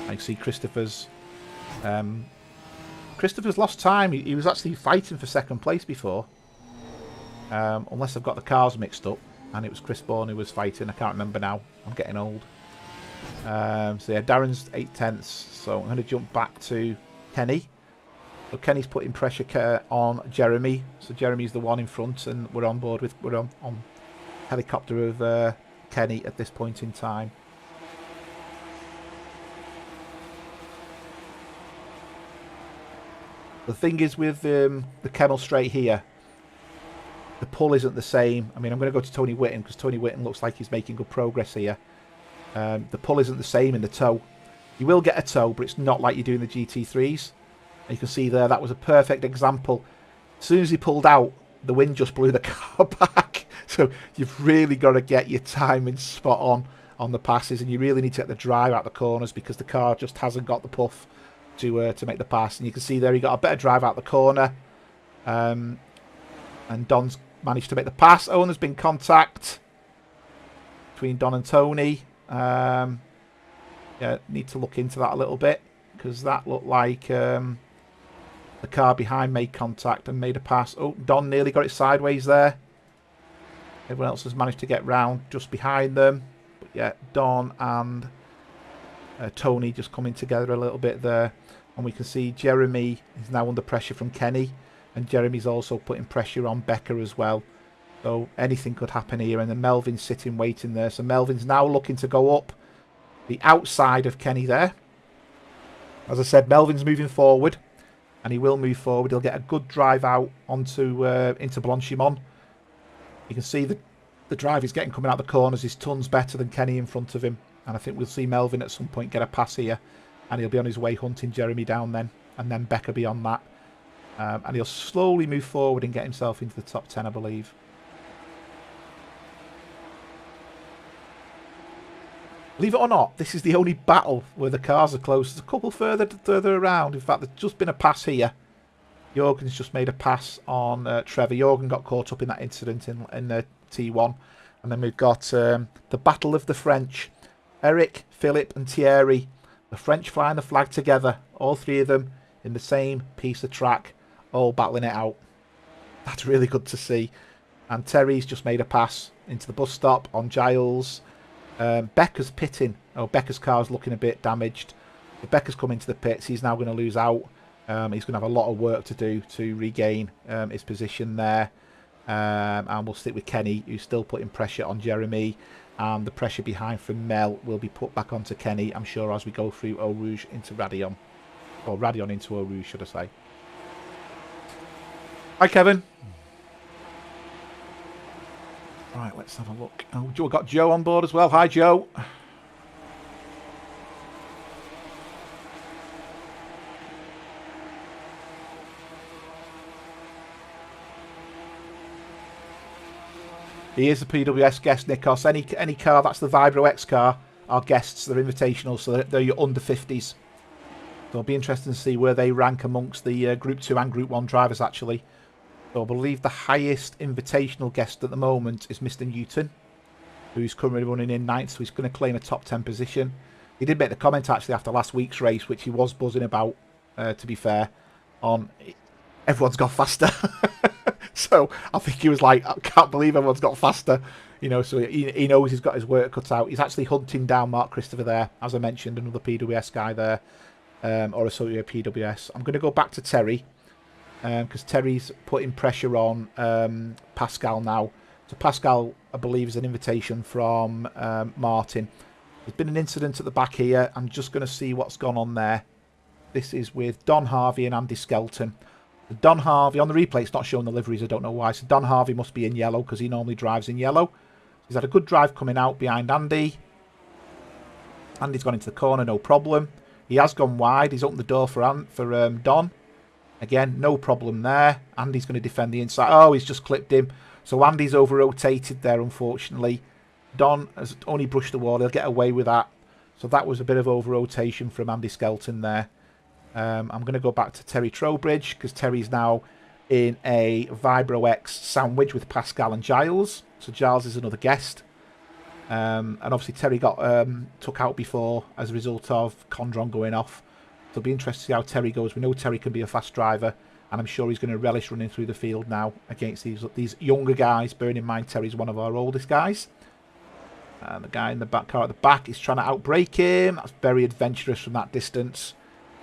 [SPEAKER 1] I see Christopher's lost time. He was actually fighting for 2nd place before, unless I've got the cars mixed up, and it was Chris Bourne who was fighting. I can't remember now. I'm getting old. So yeah, Darren's 8/10. So I'm going to jump back to Kenny. So Kenny's putting pressure on Jeremy. So Jeremy's the one in front, and we're on board with on helicopter of Kenny at this point in time. The thing is with the Kemmel Straight here, the pull isn't the same. I mean, I'm going to go to Tony Whitten because Tony Whitten looks like he's making good progress here. The pull isn't the same in the toe. You will get a toe, but it's not like you do in the GT3s. And you can see there, that was a perfect example. As soon as he pulled out, the wind just blew the car back. So you've really got to get your timing spot on the passes, and you really need to get the drive out the corners because the car just hasn't got the puff to make the pass. And you can see there he got a better drive out the corner. And Don's managed to make the pass. Oh, and there's been contact between Don and Tony. Yeah, need to look into that a little bit because that looked like the car behind made contact and made a pass. Oh, Don nearly got it sideways there. Everyone else has managed to get round just behind them. But yeah, Don and Tony just coming together a little bit there. And we can see Jeremy is now under pressure from Kenny. And Jeremy's also putting pressure on Becca as well. So anything could happen here. And then Melvin's sitting waiting there. So Melvin's now looking to go up the outside of Kenny there. As I said, Melvin's moving forward. And he will move forward. He'll get a good drive out onto into Blanchimont. You can see the drive he's getting coming out the corners is tons better than Kenny in front of him. And I think we'll see Melvin at some point get a pass here. And he'll be on his way hunting Jeremy down then. And then Becca beyond that. And he'll slowly move forward and get himself into the top 10, I believe. Believe it or not, this is the only battle where the cars are close. There's a couple further around. In fact, there's just been a pass here. Jorgen's just made a pass on Trevor. Jorgen got caught up in that incident in the T1. And then we've got the Battle of the French. Eric, Philip and Thierry. The French flying the flag together. All 3 of them in the same piece of track. All battling it out. That's really good to see. And Terry's just made a pass into the bus stop on Giles. Becca's pitting. Oh, Becca's car's looking a bit damaged. If Becca's come into the pits, he's now going to lose out. He's going to have a lot of work to do to regain his position there. And we'll stick with Kenny, who's still putting pressure on Jeremy. And the pressure behind from Mel will be put back onto Kenny, I'm sure, as we go through Eau Rouge into Radion. Or Radion into Eau Rouge, should I say. Hi, Kevin. Right, let's have a look. Oh, we've got Joe on board as well. Hi, Joe. He is a PWS guest, Nikos. Any car that's the Vibro X car are guests. They're invitational, so they're your under 50s. So it'll be interesting to see where they rank amongst the Group 2 and Group 1 drivers, actually. So I believe the highest invitational guest at the moment is Mr. Newton, who's currently running in 9th, so he's going to claim a top 10 position. He did make the comment, actually, after last week's race, which he was buzzing about, to be fair, on everyone's got faster. So I think he was like, I can't believe everyone's got faster. You know, so he knows he's got his work cut out. He's actually hunting down Mark Christopher there, as I mentioned, another PWS guy there, or associate PWS. I'm going to go back to Terry, because Terry's putting pressure on Pascal now. So Pascal, I believe, is an invitation from Martin. There's been an incident at the back here. I'm just going to see what's gone on there. This is with Don Harvey and Andy Skelton. Don Harvey, on the replay, it's not showing the liveries. I don't know why. So Don Harvey must be in yellow because he normally drives in yellow. He's had a good drive coming out behind Andy. Andy's gone into the corner, no problem. He has gone wide. He's opened the door for Don. Again, no problem there. Andy's going to defend the inside. Oh, he's just clipped him. So Andy's over-rotated there, unfortunately. Don has only brushed the wall. He'll get away with that. So that was a bit of over-rotation from Andy Skelton there. I'm going to go back to Terry Trowbridge because Terry's now in a Vibro X sandwich with Pascal and Giles. So Giles is another guest. And obviously Terry got took out before as a result of Condron going off. So it'll be interesting to see how Terry goes. We know Terry can be a fast driver, and I'm sure he's going to relish running through the field now against these younger guys. Bearing in mind Terry's one of our oldest guys. And the guy in the back car at the back is trying to outbrake him. That's very adventurous from that distance.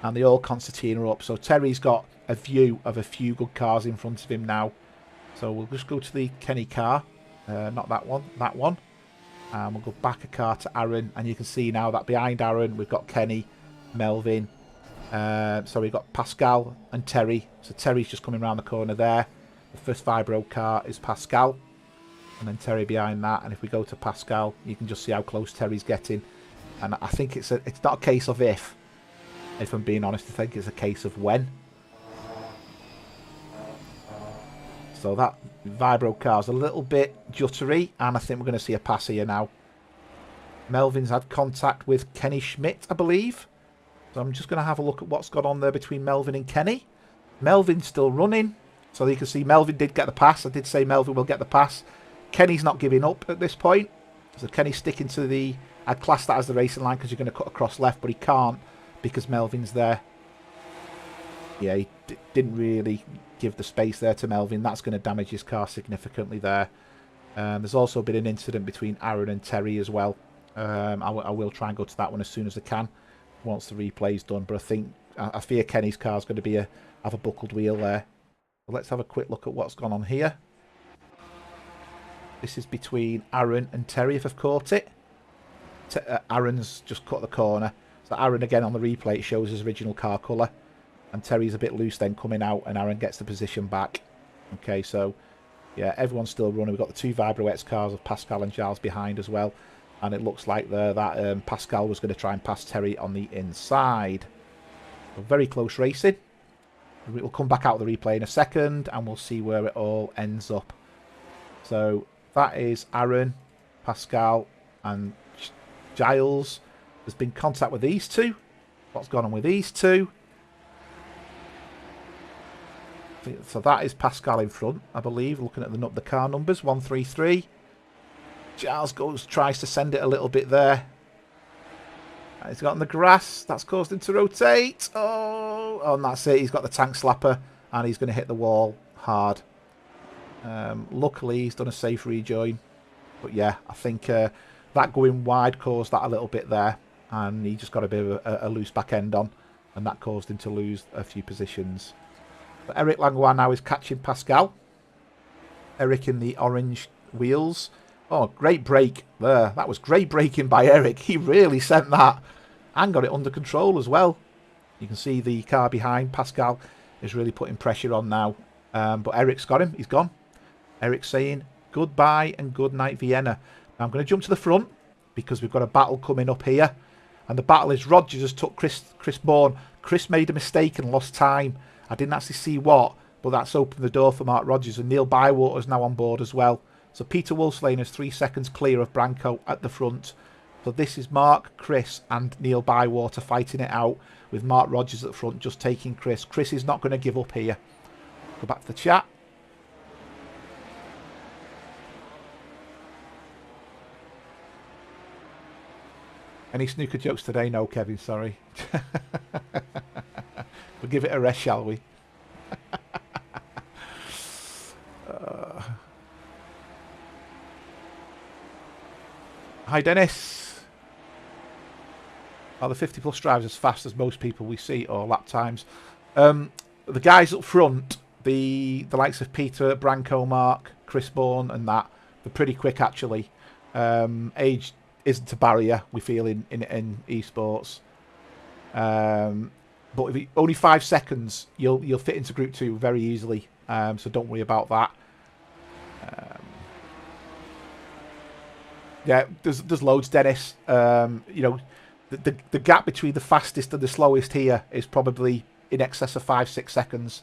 [SPEAKER 1] And the all concertina up. So Terry's got a view of a few good cars in front of him now. So we'll just go to the Kenny car. Not that one. That one. And we'll go back a car to Aaron. And you can see now that behind Aaron we've got Kenny, Melvin. So we've got Pascal and Terry. So Terry's just coming around the corner there. The first Vibro car is Pascal. And then Terry behind that. And if we go to Pascal, you can just see how close Terry's getting. And I think it's not a case of if I'm being honest. I think it's a case of when. So that Vibro car's a little bit juttery, and I think we're going to see a pass here now. Melvin's had contact with Kenny Schmidt, I believe. So I'm just going to have a look at what's gone on there between Melvin and Kenny. Melvin's still running. So you can see Melvin did get the pass. I did say Melvin will get the pass. Kenny's not giving up at this point. So Kenny's sticking to the... I'd class that as the racing line because you're going to cut across left, but he can't because Melvin's there. Yeah, he didn't really give the space there to Melvin. That's going to damage his car significantly there. There's also been an incident between Aaron and Terry as well. I will try and go to that one as soon as I can once the replay's done. But I fear Kenny's car's going to have a buckled wheel there. So let's have a quick look at what's gone on here. This is between Aaron and Terry, if I've caught it. Aaron's just cut the corner. So Aaron, again, on the replay, it shows his original car colour. And Terry's a bit loose then coming out, and Aaron gets the position back. Okay, so, yeah, everyone's still running. We've got the two Vibro X cars of Pascal and Giles behind as well. And it looks like that Pascal was going to try and pass Terry on the inside. So very close racing. We'll come back out of the replay in a second, and we'll see where it all ends up. So that is Aaron, Pascal, and Giles. There's been contact with these two. What's gone on with these two? So that is Pascal in front, I believe, looking at the car numbers, 133. Giles tries to send it a little bit there. He's got on the grass. That's caused him to rotate. Oh, and that's it. He's got the tank slapper, and he's going to hit the wall hard. Luckily, he's done a safe rejoin. But yeah, I think that going wide caused that a little bit there. And he just got a bit of a loose back end on. And that caused him to lose a few positions. But Eric Langlois now is catching Pascal. Eric in the orange wheels. Oh, great break there. That was great braking by Eric. He really sent that and got it under control as well. You can see the car behind. Pascal is really putting pressure on now. But Eric's got him. He's gone. Eric's saying goodbye and good night, Vienna. Now I'm going to jump to the front because we've got a battle coming up here. And the battle is Rogers has took Chris Bourne. Chris made a mistake and lost time. I didn't actually see what, but that's opened the door for Mark Rogers. And Neil Bywater's now on board as well. So Peter Wolfslane is 3 seconds clear of Branko at the front. So this is Mark, Chris and Neil Bywater fighting it out, with Mark Rogers at the front just taking Chris. Chris is not going to give up here. Go back to the chat. Any snooker jokes today? No, Kevin, sorry. We'll give it a rest, shall we? Hi, Dennis. Are the 50 plus drives as fast as most people we see, or lap times? The guys up front, the likes of Peter, Branko, Mark, Chris Bourne and that, they're pretty quick actually. Age isn't a barrier, we feel, in esports. But if only 5 seconds, you'll fit into Group 2 very easily. So don't worry about that. Yeah, there's loads, Dennis. You know, the gap between the fastest and the slowest here is probably in excess of 5-6 seconds.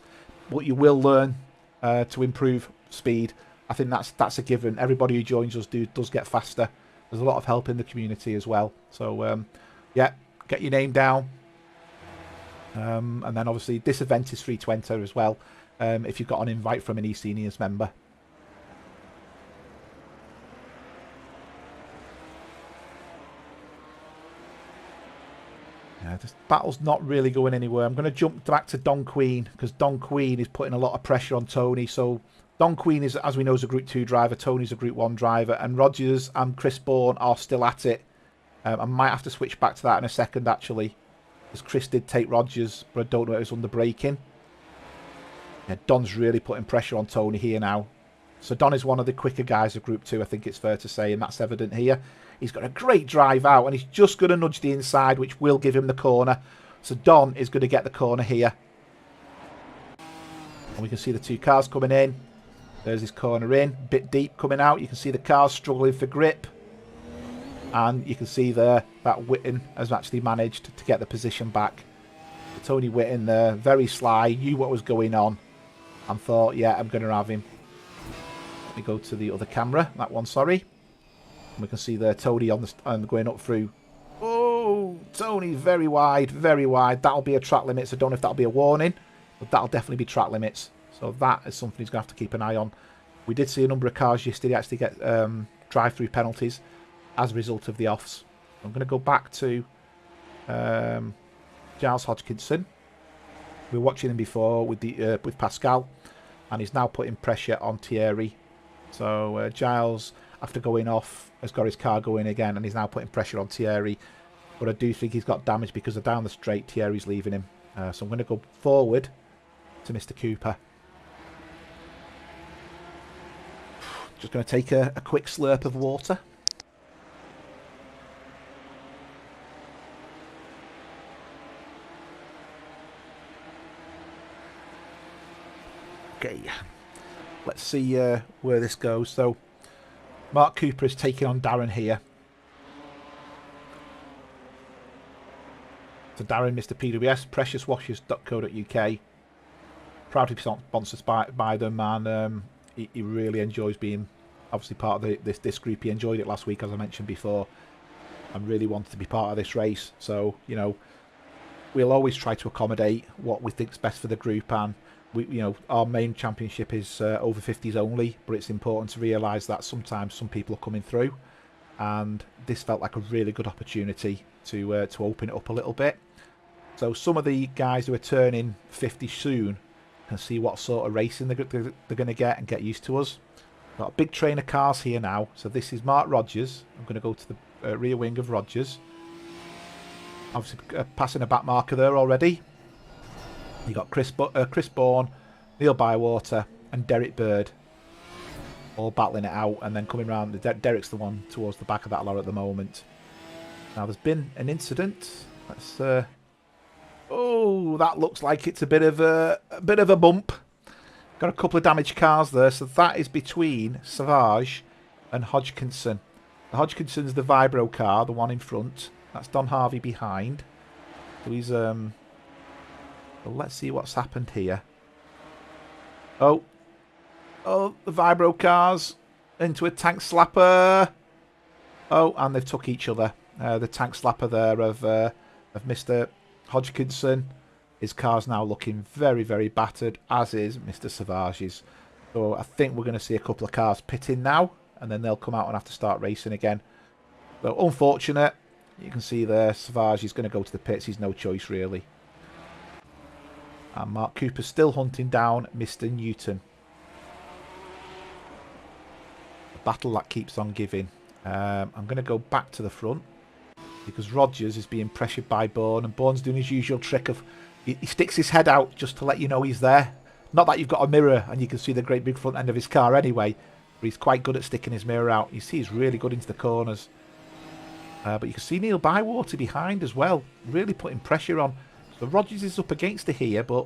[SPEAKER 1] But you will learn to improve speed. I think that's a given. Everybody who joins us does get faster. There's a lot of help in the community as well. So yeah, get your name down. And then obviously this event is free to enter as well, if you've got an invite from an eSeniors member. Yeah, this battle's not really going anywhere. I'm going to jump back to Don Queen, because Don Queen is putting a lot of pressure on Tony. So Don Queen is, as we know, is a Group 2 driver. Tony's a Group 1 driver. And Rogers and Chris Bourne are still at it. I might have to switch back to that in a second, actually. Because Chris did take Rogers, but I don't know if it was under braking. Yeah, Don's really putting pressure on Tony here now. So Don is one of the quicker guys of Group 2, I think it's fair to say, and that's evident here. He's got a great drive out, and he's just going to nudge the inside, which will give him the corner. So Don is going to get the corner here. And we can see the two cars coming in. There's his corner in, bit deep coming out. You can see the cars struggling for grip. And you can see there that Witten has actually managed to get the position back. Tony Witten there, very sly, knew what was going on, and thought, yeah, I'm going to have him. Let me go to the other camera, that one, sorry. And we can see there Tony on the going up through. Oh, Tony, very wide, very wide. That'll be a track limit, so I don't know if that'll be a warning, but that'll definitely be track limits. So that is something he's going to have to keep an eye on. We did see a number of cars yesterday actually get drive-through penalties as a result of the offs. I'm going to go back to Giles Hodgkinson. We were watching him before with Pascal, and he's now putting pressure on Thierry. So Giles, after going off, has got his car going again, and he's now putting pressure on Thierry. But I do think he's got damage because of down the straight, Thierry's leaving him. So I'm going to go forward to Mr. Cooper. Just going to take a quick slurp of water. Okay, let's see where this goes. So Mark Cooper is taking on Darren here. So Darren, Mr. PWS, preciouswashers.co.uk. Proud to be sponsored by them, and he really enjoys being obviously part of this group. He enjoyed it last week, as I mentioned before, and really wanted to be part of this race. So, you know, we'll always try to accommodate what we think's best for the group, and you know, our main championship is over 50s only, but it's important to realise that sometimes some people are coming through, and this felt like a really good opportunity to open it up a little bit. So some of the guys who are turning 50 soon can see what sort of racing they're going to get and get used to us. Got a big train of cars here now. So this is Mark Rogers. I'm going to go to the rear wing of Rogers. Obviously passing a back marker there already. You got Chris Bourne, Neil Bywater and Derek Bird all battling it out, and then coming round. Derek's the one towards the back of that lot at the moment. Now there's been an incident. Let's oh, that looks like it's a bit of a bump. Got a couple of damaged cars there, so that is between Savage and Hodgkinson. The Hodgkinson's the Vibro car, the one in front. That's Don Harvey behind. So he's well, let's see what's happened here. Oh, the Vibro cars into a tank slapper. Oh, and they've took each other. The tank slapper there of Mr. Hodgkinson. His car's now looking very, very battered, as is Mr. Savage's. So I think we're going to see a couple of cars pitting now, and then they'll come out and have to start racing again. So unfortunate. You can see there, Savage is going to go to the pits. He's no choice, really. And Mark Cooper's still hunting down Mr. Newton. A battle that keeps on giving. I'm going to go back to the front because Rogers is being pressured by Bourne, and Bourne's doing his usual trick of he sticks his head out just to let you know he's there. Not that you've got a mirror and you can see the great big front end of his car anyway, but he's quite good at sticking his mirror out. You see he's really good into the corners. But you can see Neil Bywater behind as well, really putting pressure on. So Rogers is up against it here, but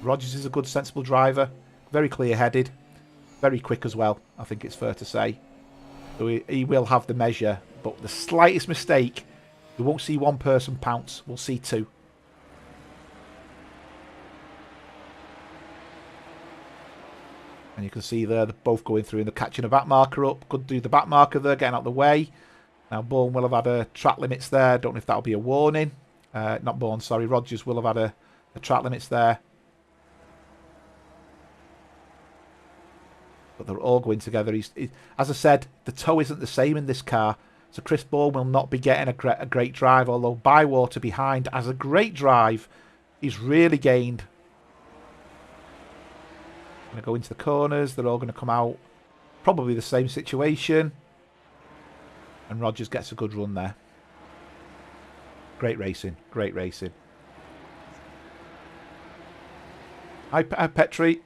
[SPEAKER 1] Rogers is a good, sensible driver. Very clear-headed. Very quick as well, I think it's fair to say. So he will have the measure, but the slightest mistake, we won't see one person pounce. We'll see two. And you can see there, they're both going through and they're catching a back marker up. Could do the back marker there, getting out of the way. Now, Bourne will have had a track limits there. Don't know if that'll be a warning. Not Bourne, sorry. Rogers will have had a track limits there. But they're all going together. As I said, the toe isn't the same in this car. So Chris Bourne will not be getting a great drive. Although Bywater behind has a great drive. He's really gained. Going to go into the corners. They're all going to come out. Probably the same situation. And Rogers gets a good run there. Great racing. Great racing. Hi, Petri.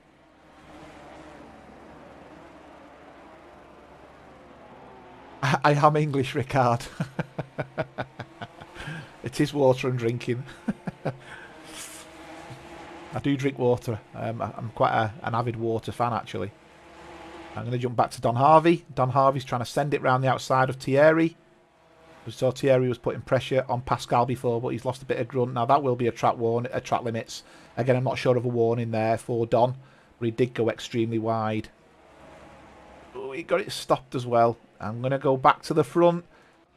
[SPEAKER 1] I am English, Ricard. It is water and drinking. I do drink water. I'm quite an avid water fan, actually. I'm going to jump back to Don Harvey. Don Harvey's trying to send it round the outside of Thierry. We saw Thierry was putting pressure on Pascal before, but he's lost a bit of grunt. Now, that will be a track limits. Again, I'm not sure of a warning there for Don, but he did go extremely wide. Oh, he got it stopped as well. I'm going to go back to the front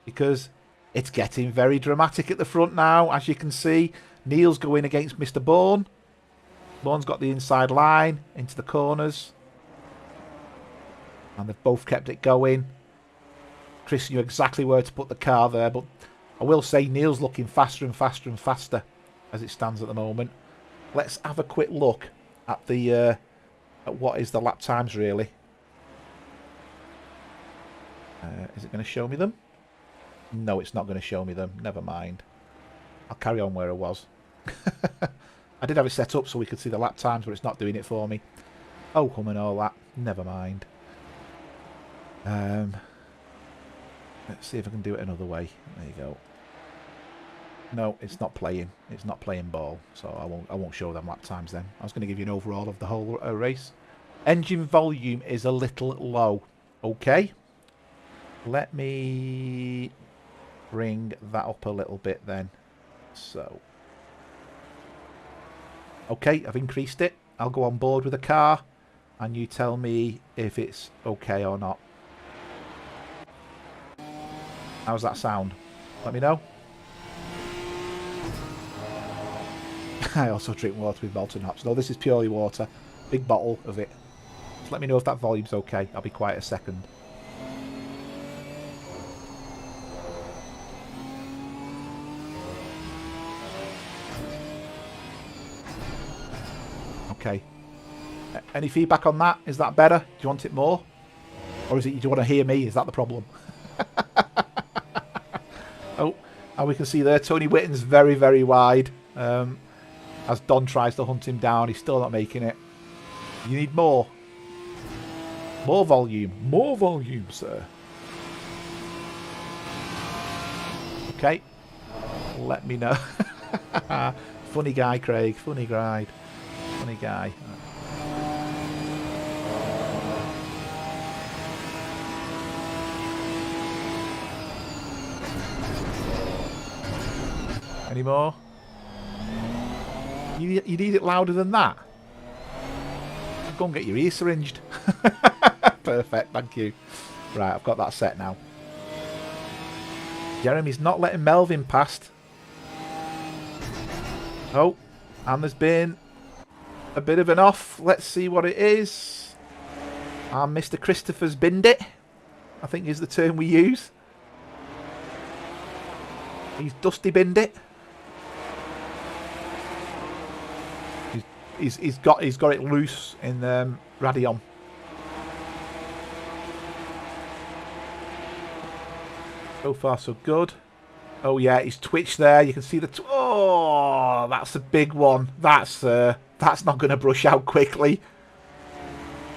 [SPEAKER 1] because it's getting very dramatic at the front now. As you can see, Neil's going against Mr. Bourne. Bourne's got the inside line into the corners. And they've both kept it going. Chris knew exactly where to put the car there, but I will say Neil's looking faster and faster and faster as it stands at the moment. Let's have a quick look at the at what is the lap times really. Is it going to show me them? No, it's not going to show me them. Never mind. I'll carry on where I was. I did have it set up so we could see the lap times, but it's not doing it for me. Oh, hum and all that. Never mind. Let's see if I can do it another way. There you go. No, it's not playing. It's not playing ball, so I won't show them lap times then. I was going to give you an overall of the whole race. Engine volume is a little low. Okay. Let me bring that up a little bit then. So. Okay, I've increased it. I'll go on board with the car and you tell me if it's okay or not. How's that sound? Let me know. I also drink water with molten hops. No, this is purely water. Big bottle of it. Just let me know if that volume's okay. I'll be quiet a second. Okay. Any feedback on that? Is that better? Do you want it more? Or is it you do want to hear me? Is that the problem? Oh, and we can see there Tony Whitten's very, very wide. As Don tries to hunt him down, he's still not making it. You need more. More volume. More volume, sir. Okay. Let me know. Funny guy, Craig. Funny guy. Funny guy. Any more? You need it louder than that? Go and get your ear syringed. Perfect, thank you. Right, I've got that set now. Jeremy's not letting Melvin past. Oh, and there's been a bit of an off. Let's see what it is. And Mr. Christopher's binned it, I think is the term we use. He's dusty binned it. He's got it loose in Radion. So far so good. Oh yeah, he's twitched there. You can see the oh, that's a big one. That's not going to brush out quickly.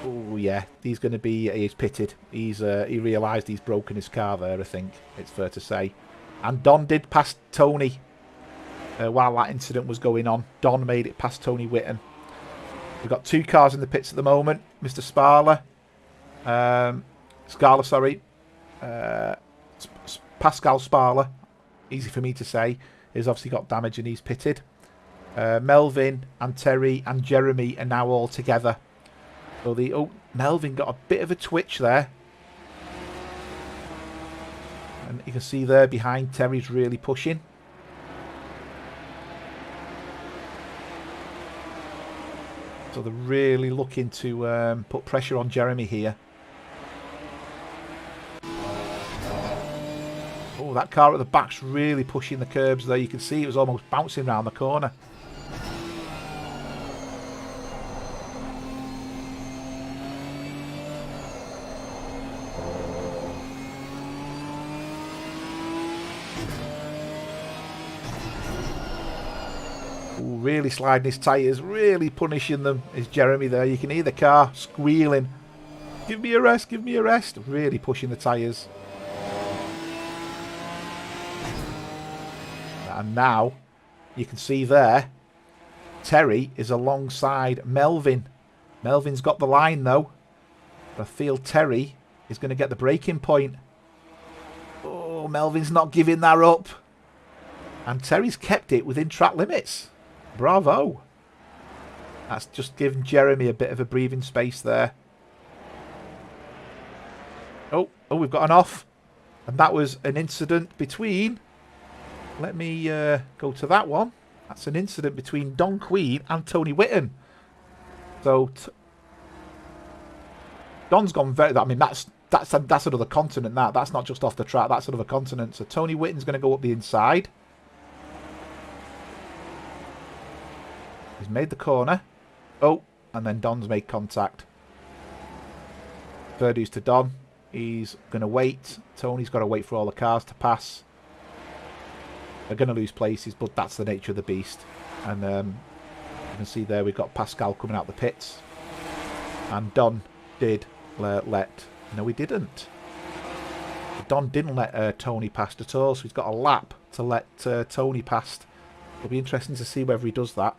[SPEAKER 1] Oh yeah, he's going to be. He's pitted. He realised he's broken his car there. I think it's fair to say. And Don did pass Tony while that incident was going on. Don made it past Tony Whitten. We've got 2 cars in the pits at the moment. Mr. Scala, sorry. Pascal Sparler, easy for me to say, has obviously got damage and he's pitted. Melvin and Terry and Jeremy are now all together. So Melvin got a bit of a twitch there. And you can see there behind Terry's really pushing. So they're really looking to put pressure on Jeremy here. Oh, that car at the back's really pushing the curbs there. You can see it was almost bouncing around the corner. Really sliding his tyres, really punishing them is Jeremy there. You can hear the car squealing. Give me a rest, give me a rest. Really pushing the tyres. And now you can see there Terry is alongside Melvin. Melvin's got the line though. I feel Terry is going to get the braking point. Oh, Melvin's not giving that up. And Terry's kept it within track limits. Bravo. That's just given Jeremy a bit of a breathing space there. Oh, we've got an off. And that was an incident between... Let me go to that one. That's an incident between Don Queen and Tony Whitten. So... Don's gone very... I mean, that's another continent, that. That's not just off the track. That's another continent. So Tony Whitten's going to go up the inside. He's made the corner. Oh, and then Don's made contact. Fair dues to Don. He's going to wait. Tony's got to wait for all the cars to pass. They're going to lose places, but that's the nature of the beast. And you can see there we've got Pascal coming out the pits. And Don did let... No, he didn't. Don didn't let Tony past at all, so he's got a lap to let Tony past. It'll be interesting to see whether he does that.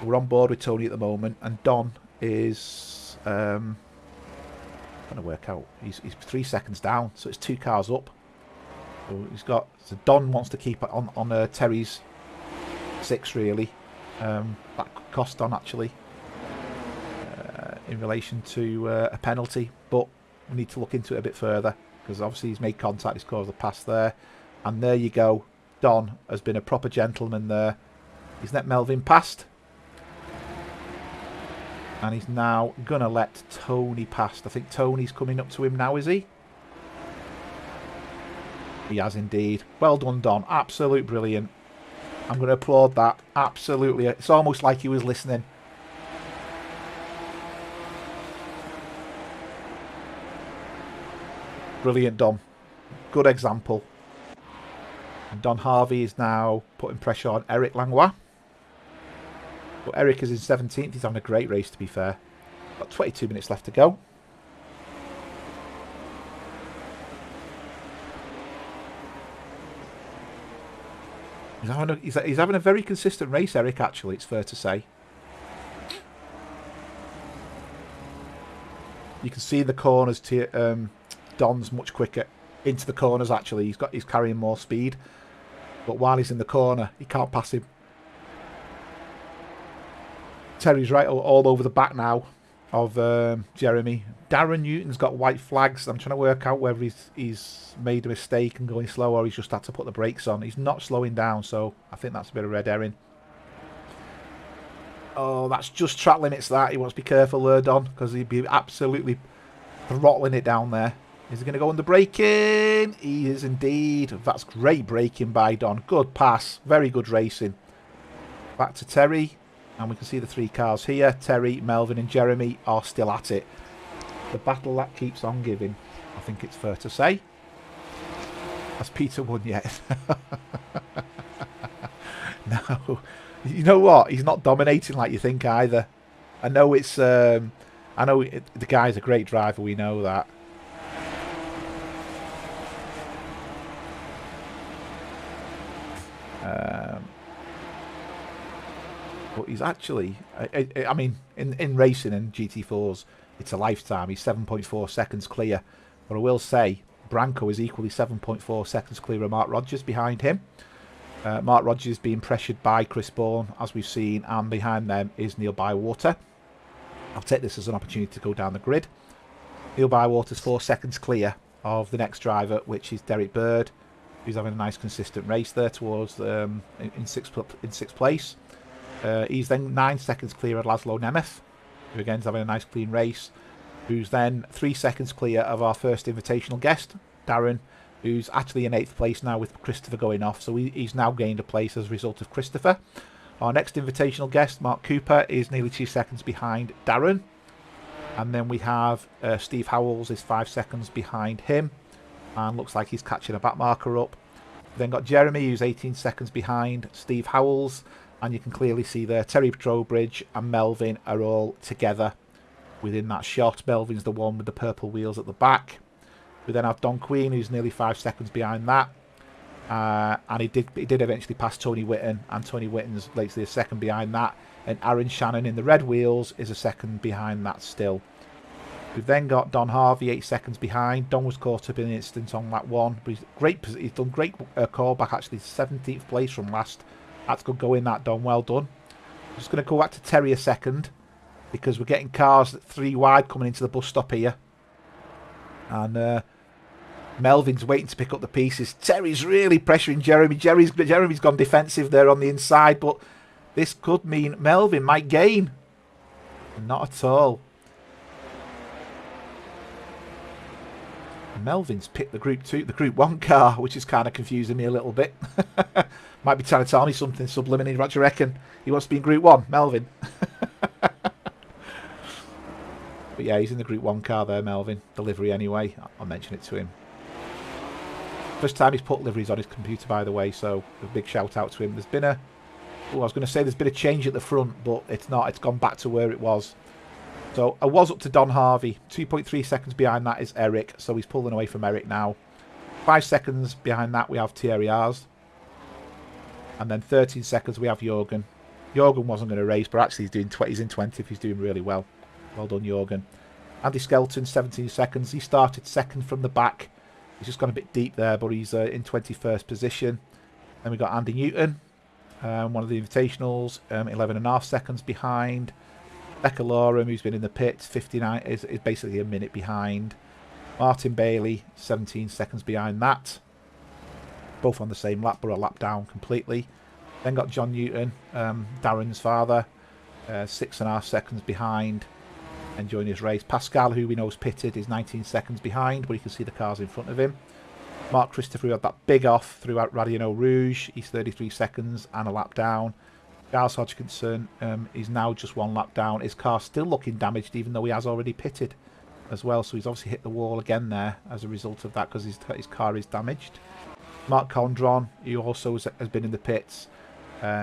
[SPEAKER 1] We're on board with Tony at the moment, and Don is trying to work out. He's 3 seconds down, so it's 2 cars up. So Don wants to keep it on Terry's 6 really. That could cost Don actually in relation to a penalty, but we need to look into it a bit further because obviously he's made contact. He's caused a pass there, and there you go. Don has been a proper gentleman there. He's let Melvin past. And he's now going to let Tony past. I think Tony's coming up to him now, is he? He has indeed. Well done, Don. Absolute brilliant. I'm going to applaud that. Absolutely. It's almost like he was listening. Brilliant, Don. Good example. And Don Harvey is now putting pressure on Eric Langlois. But Eric is in 17th. He's having a great race, to be fair. Got 22 minutes left to go. He's having a very consistent race, Eric, actually, it's fair to say. You can see the corners. Don's much quicker into the corners, actually. He's carrying more speed. But while he's in the corner, he can't pass him. Terry's right all over the back now. of Jeremy. Darren Newton's got white flags. I'm trying to work out whether he's made a mistake and going slow, or he's just had to put the brakes on. He's not slowing down, so I think that's a bit of red herring. Oh, that's just track limits, that. He wants to be careful there, Don, because he'd be absolutely throttling it down there. Is he going to go under braking? He is indeed. That's great braking by Don. Good pass. Very good racing. Back to Terry. And we can see the 3 cars here. Terry, Melvin and Jeremy are still at it. The battle that keeps on giving, I think it's fair to say. Has Peter won yet? No. You know what? He's not dominating like you think either. I know it's... I know the guy's a great driver. We know that. But he's actually... I mean, in racing and GT4s, it's a lifetime. He's 7.4 seconds clear. But I will say, Branco is equally 7.4 seconds clear of Mark Rogers behind him. Mark Rogers being pressured by Chris Bourne, as we've seen, and behind them is Neil Bywater. I'll take this as an opportunity to go down the grid. Neil Bywater's 4 seconds clear of the next driver, which is Derek Bird, who's having a nice consistent race there towards in sixth place. He's then 9 seconds clear of Laszlo Nemeth, who again is having a nice clean race, who's then 3 seconds clear of our first invitational guest, Darren, who's actually in 8th place now with Christopher going off, so he's now gained a place as a result of Christopher. Our next invitational guest, Mark Cooper, is nearly 2 seconds behind Darren. And then we have Steve Howells is 5 seconds behind him, and looks like he's catching a back marker up. We've then got Jeremy, who's 18 seconds behind Steve Howells, and you can clearly see there Terry Trowbridge and Melvin are all together within that shot. Melvin's the one with the purple wheels at the back. We then have Don Queen, who's nearly 5 seconds behind that. And he did eventually pass Tony Whitten, and Tony Whitten's lately a second behind that. And Aaron Shannon in the red wheels is a second behind that still. We've then got Don Harvey 8 seconds behind. Don was caught up in an instant on lap 1, but he's done great callback, actually 17th place from last. That's good going, that, Don. Well done. I'm just going to go back to Terry a second, because we're getting cars 3 wide coming into the bus stop here. And Melvin's waiting to pick up the pieces. Terry's really pressuring Jeremy. Jeremy's gone defensive there on the inside, but this could mean Melvin might gain. Not at all. Melvin's picked the Group 1 car, which is kind of confusing me a little bit. Might be trying to tell me something subliminally. What do you reckon? He wants to be in Group 1, Melvin. But yeah, he's in the Group 1 car there, Melvin. Delivery anyway. I'll mention it to him. First time he's put liveries on his computer, by the way, so a big shout out to him. There's been a... Oh, I was going to say there's been a change at the front, but it's not. It's gone back to where it was. So I was up to Don Harvey. 2.3 seconds behind that is Eric, so he's pulling away from Eric now. 5 seconds behind that we have Thierry Ars. And then 13 seconds we have Jorgen. Jorgen wasn't going to race, but actually he's in 20th. He's doing really well. Well done, Jorgen. Andy Skelton, 17 seconds. He started second from the back. He's just gone a bit deep there, but he's in 21st position. Then we got Andy Newton, one of the invitationals, 11.5 seconds behind. Becca Loram, who's been in the pits, 59 is basically a minute behind. Martin Bailey, 17 seconds behind that. Both on the same lap, but a lap down completely. Then got John Newton, Darren's father, 6.5 seconds behind, enjoying his race. Pascal, who we know is pitted, is 19 seconds behind, but you can see the cars in front of him. Mark Christopher, who had that big off throughout Radiano Rouge, he's 33 seconds and a lap down. Giles Hodgkinson is now just 1 lap down. His car's still looking damaged, even though he has already pitted as well. So he's obviously hit the wall again there as a result of that, because his car is damaged. Mark Condron, who also has been in the pits,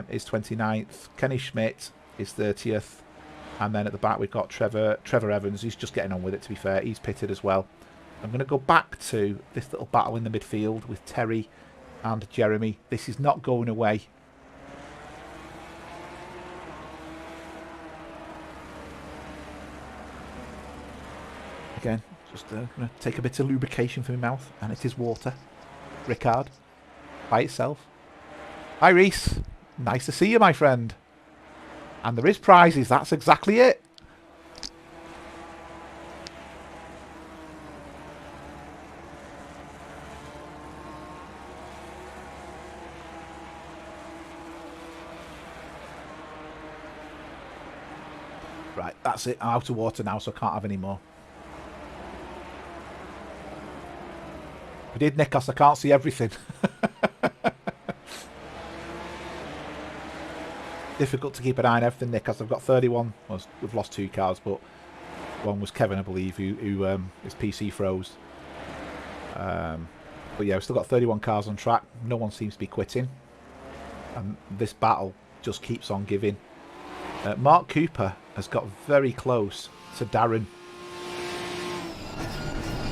[SPEAKER 1] is 29th. Kenny Schmidt is 30th. And then at the back we've got Trevor Evans, who's just getting on with it, to be fair. He's pitted as well. I'm going to go back to this little battle in the midfield with Terry and Jeremy. This is not going away. Again, just going to take a bit of lubrication from my mouth, and it is water. Ricard, by itself. Hi Reese, nice to see you, my friend. And there is prizes, that's exactly it. Right, that's it. I'm out of water now, so I can't have any more. We did, Nikos. I can't see everything. Difficult to keep an eye on everything, Nikos. I've got 31. Well, we've lost 2 cars, but one was Kevin, I believe, who his PC froze. But yeah, we've still got 31 cars on track. No one seems to be quitting. And this battle just keeps on giving. Mark Cooper has got very close to Darren.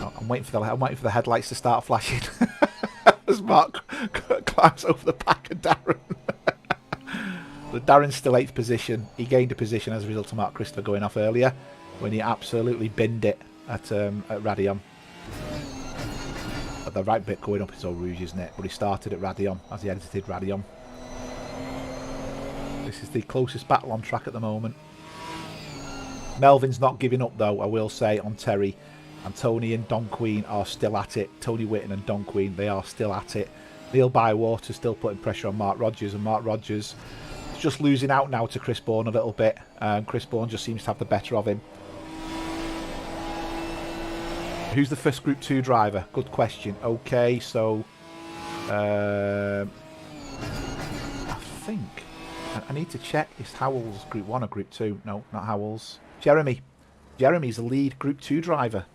[SPEAKER 1] Oh, I'm waiting for the headlights to start flashing as Mark climbs over the back of Darren. But Darren's still 8th position. He gained a position as a result of Mark Christopher going off earlier when he absolutely binned it at Radion. At the right bit going up is Eau Rouge, isn't it? But he started at Radion as he exited Radion. This is the closest battle on track at the moment. Melvin's not giving up though, I will say, on Terry. And Tony and Don Queen are still at it. Tony Whitten and Don Queen, they are still at it. Neil Bywater still putting pressure on Mark Rogers, and Mark Rogers is just losing out now to Chris Bourne a little bit. Chris Bourne just seems to have the better of him. Who's the first Group 2 driver? Good question. Okay, so I think I need to check. Is Howells Group 1 or Group 2? No, not Howells. Jeremy. Jeremy's the lead Group 2 driver.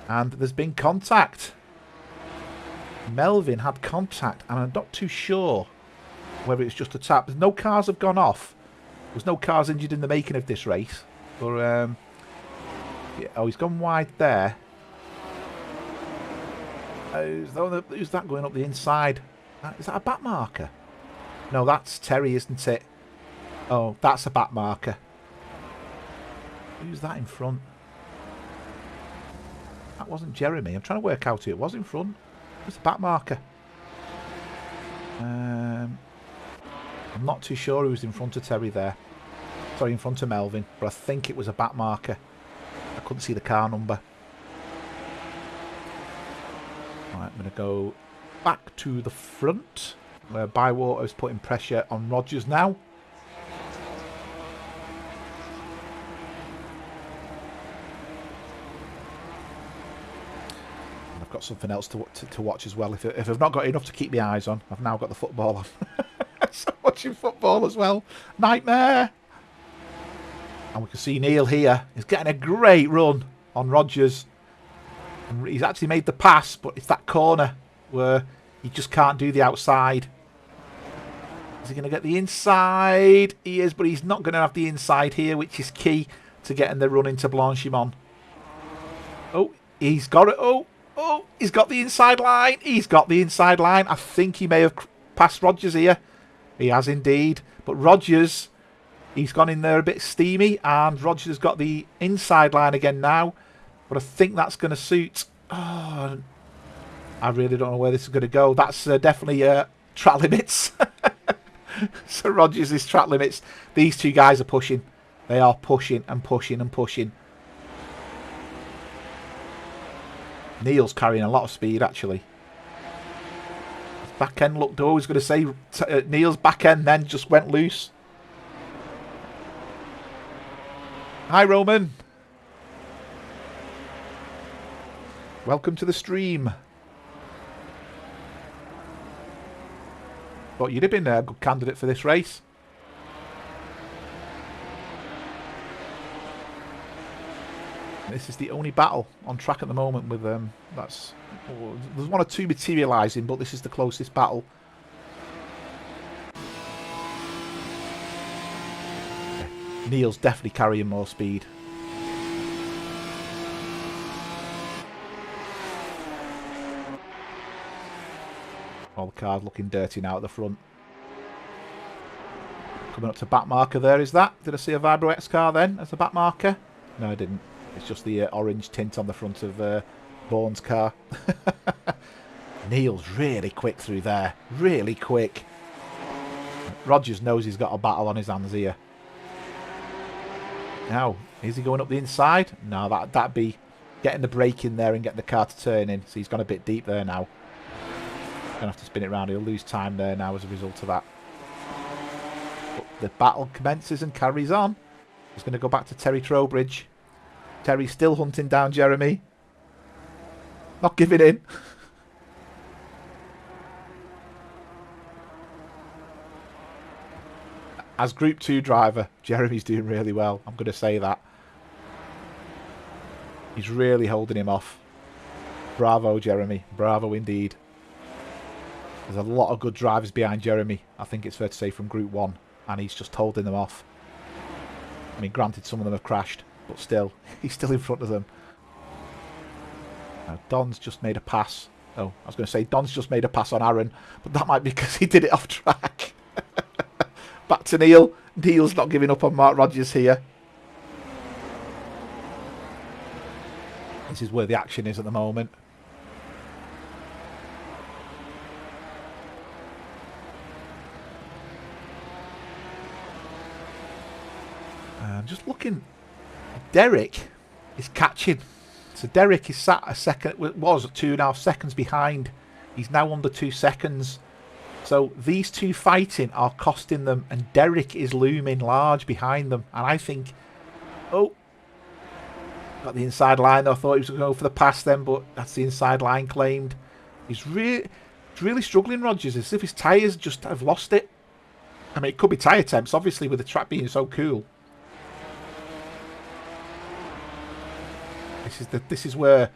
[SPEAKER 1] And there's been contact. Melvin had contact, and I'm not too sure whether it's just a tap. There's no cars have gone off. There's no cars injured in the making of this race. But yeah, oh, he's gone wide there. Who's that going up the inside? Is that a back marker? No, that's Terry, isn't it? Oh, that's a back marker. Who's that in front? That wasn't Jeremy. I'm trying to work out who it was in front. It's a back marker. I'm not too sure who's in front of Terry there. Sorry, in front of Melvin. But I think it was a back marker. I couldn't see the car number. Right, I'm going to go back to the front, where Bywater is putting pressure on Rogers now. And I've got something else to watch as well. If I've not got enough to keep my eyes on, I've now got the football on. So watching football as well. Nightmare! And we can see Neil here. He's getting a great run on Rogers. And he's actually made the pass, but it's that corner where he just can't do the outside. Is he going to get the inside? He is, but he's not going to have the inside here, which is key to getting the run into Blanchimont. Oh, he's got it. Oh, he's got the inside line. He's got the inside line. I think he may have passed Rogers here. He has indeed. But Rogers, he's gone in there a bit steamy, and Rogers has got the inside line again now. But I think that's going to suit. Oh, I really don't know where this is going to go. That's definitely track limits. So Rogers is track limits. These two guys are pushing. They are pushing and pushing and pushing. Neil's carrying a lot of speed, actually. His back end looked, I was going to say, Neil's back end then just went loose. Hi, Roman. Welcome to the stream. But you'd have been a good candidate for this race. This is the only battle on track at the moment with there's one or two materialising, but this is the closest battle. Neil's definitely carrying more speed. All the cars looking dirty now at the front. Coming up to back marker there, is that? Did I see a Vibro X car then as a back marker? No, I didn't. It's just the orange tint on the front of Vaughan's car. Neil's really quick through there. Really quick. Rogers knows he's got a battle on his hands here. Now, is he going up the inside? No, that'd be getting the brake in there and getting the car to turn in. So he's gone a bit deep there now. Gonna have to spin it around. He'll lose time there now as a result of that. But the battle commences and carries on. He's going to go back to Terry Trowbridge. Terry's still hunting down Jeremy. Not giving in. As Group 2 driver, Jeremy's doing really well. I'm going to say that. He's really holding him off. Bravo, Jeremy. Bravo indeed. There's a lot of good drivers behind Jeremy, I think it's fair to say, from Group 1. And he's just holding them off. I mean, granted, some of them have crashed. But still, he's still in front of them. Now, Don's just made a pass. Oh, I was going to say Don's just made a pass on Aaron. But that might be because he did it off track. Back to Neil. Neil's not giving up on Mark Rogers here. This is where the action is at the moment. Just looking. Derek is catching. So Derek is sat a second. Was 2.5 seconds behind. He's now under 2 seconds. So these two fighting are costing them, and Derek is looming large behind them. And I think, oh, got the inside line. I thought he was going to go for the pass then, but that's the inside line claimed. He's really struggling, Rogers. As if his tyres just have lost it. I mean, it could be tyre temps, obviously, with the track being so cool. This is where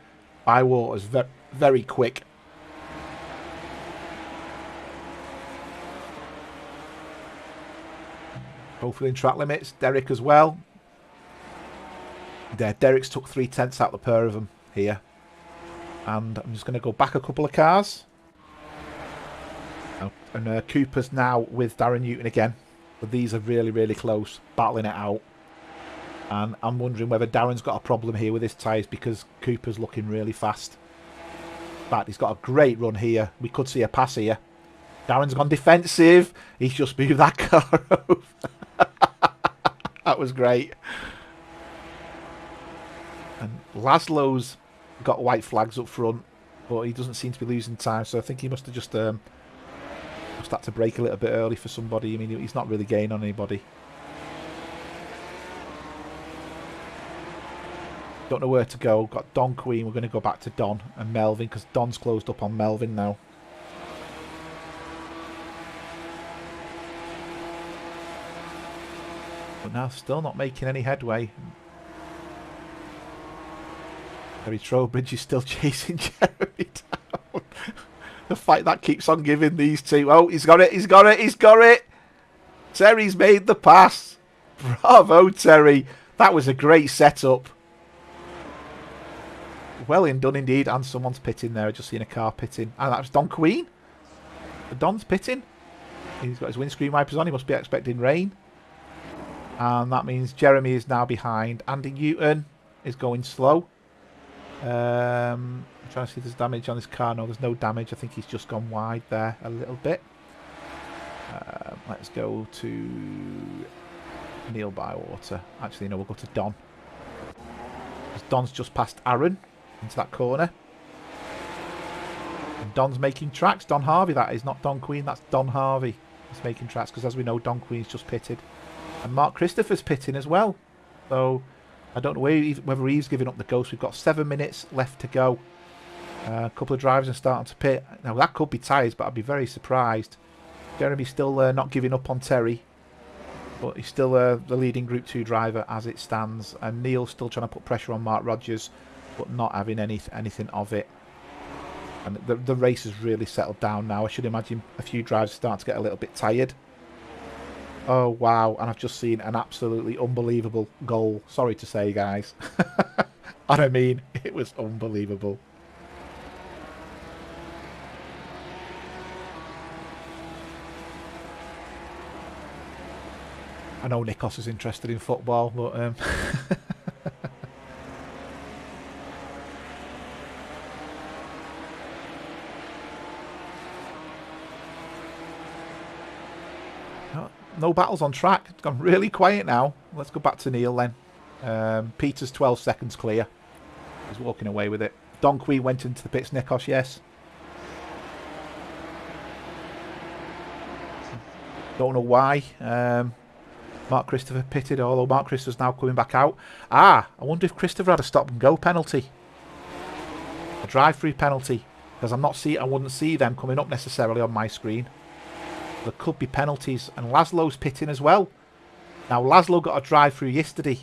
[SPEAKER 1] Bywater's very quick. Both within track limits. Derek as well. There, Derek's took 3/10 out of the pair of them here. And I'm just going to go back a couple of cars. Oh, and Cooper's now with Darren Newton again. But these are really close, battling it out. And I'm wondering whether Darren's got a problem here with his tyres because Cooper's looking really fast. But he's got a great run here. We could see a pass here. Darren's gone defensive. He's just moved that car over. That was great. And Laszlo's got white flags up front, but he doesn't seem to be losing time. So I think he must have just had to brake a little bit early for somebody. I mean, he's not really gaining on anybody. Don't know where to go. Got Don Queen. We're going to go back to Don and Melvin because Don's closed up on Melvin now. But now still not making any headway. Terry Trowbridge is still chasing Jeremy down. The fight that keeps on giving these two. Oh, he's got it. He's got it. He's got it. Terry's made the pass. Bravo, Terry. That was a great setup. Well done indeed, and someone's pitting there. I just seen a car pitting. And that was Don Queen. Don's pitting. He's got his windscreen wipers on. He must be expecting rain. And that means Jeremy is now behind. Andy Newton is going slow. I'm trying to see if there's damage on this car. No, there's no damage. I think he's just gone wide there a little bit. Let's go to Neil Bywater. Actually, no, we'll go to Don. Don's just passed Aaron into that corner. And Don's making tracks. Don Harvey, that is, not Don Queen. That's Don Harvey. He's making tracks because, as we know, Don Queen's just pitted. And Mark Christopher's pitting as well. So I don't know whether he's giving up the ghost. We've got 7 minutes left to go. A couple of drivers are starting to pit. Now, that could be tyres, but I'd be very surprised. Jeremy's still not giving up on Terry. But he's still the leading Group 2 driver as it stands. And Neil's still trying to put pressure on Mark Rogers, but not having anything of it. And the race has really settled down now. I should imagine a few drivers start to get a little bit tired. Oh, wow. And I've just seen an absolutely unbelievable goal. Sorry to say, guys. And I mean, it was unbelievable. I know Nikos is interested in football, but no battles on track. It's gone really quiet now. Let's go back to Neil then. Peter's 12 seconds clear. He's walking away with it. Don Queen went into the pits. Nikos, yes. Don't know why. Mark Christopher pitted, although Mark Christopher's now coming back out. I wonder if Christopher had a stop and go penalty. A drive-through penalty. Because I wouldn't see them coming up necessarily on my screen. There could be penalties. And Laszlo's pitting as well. Now, Laszlo got a drive-through yesterday.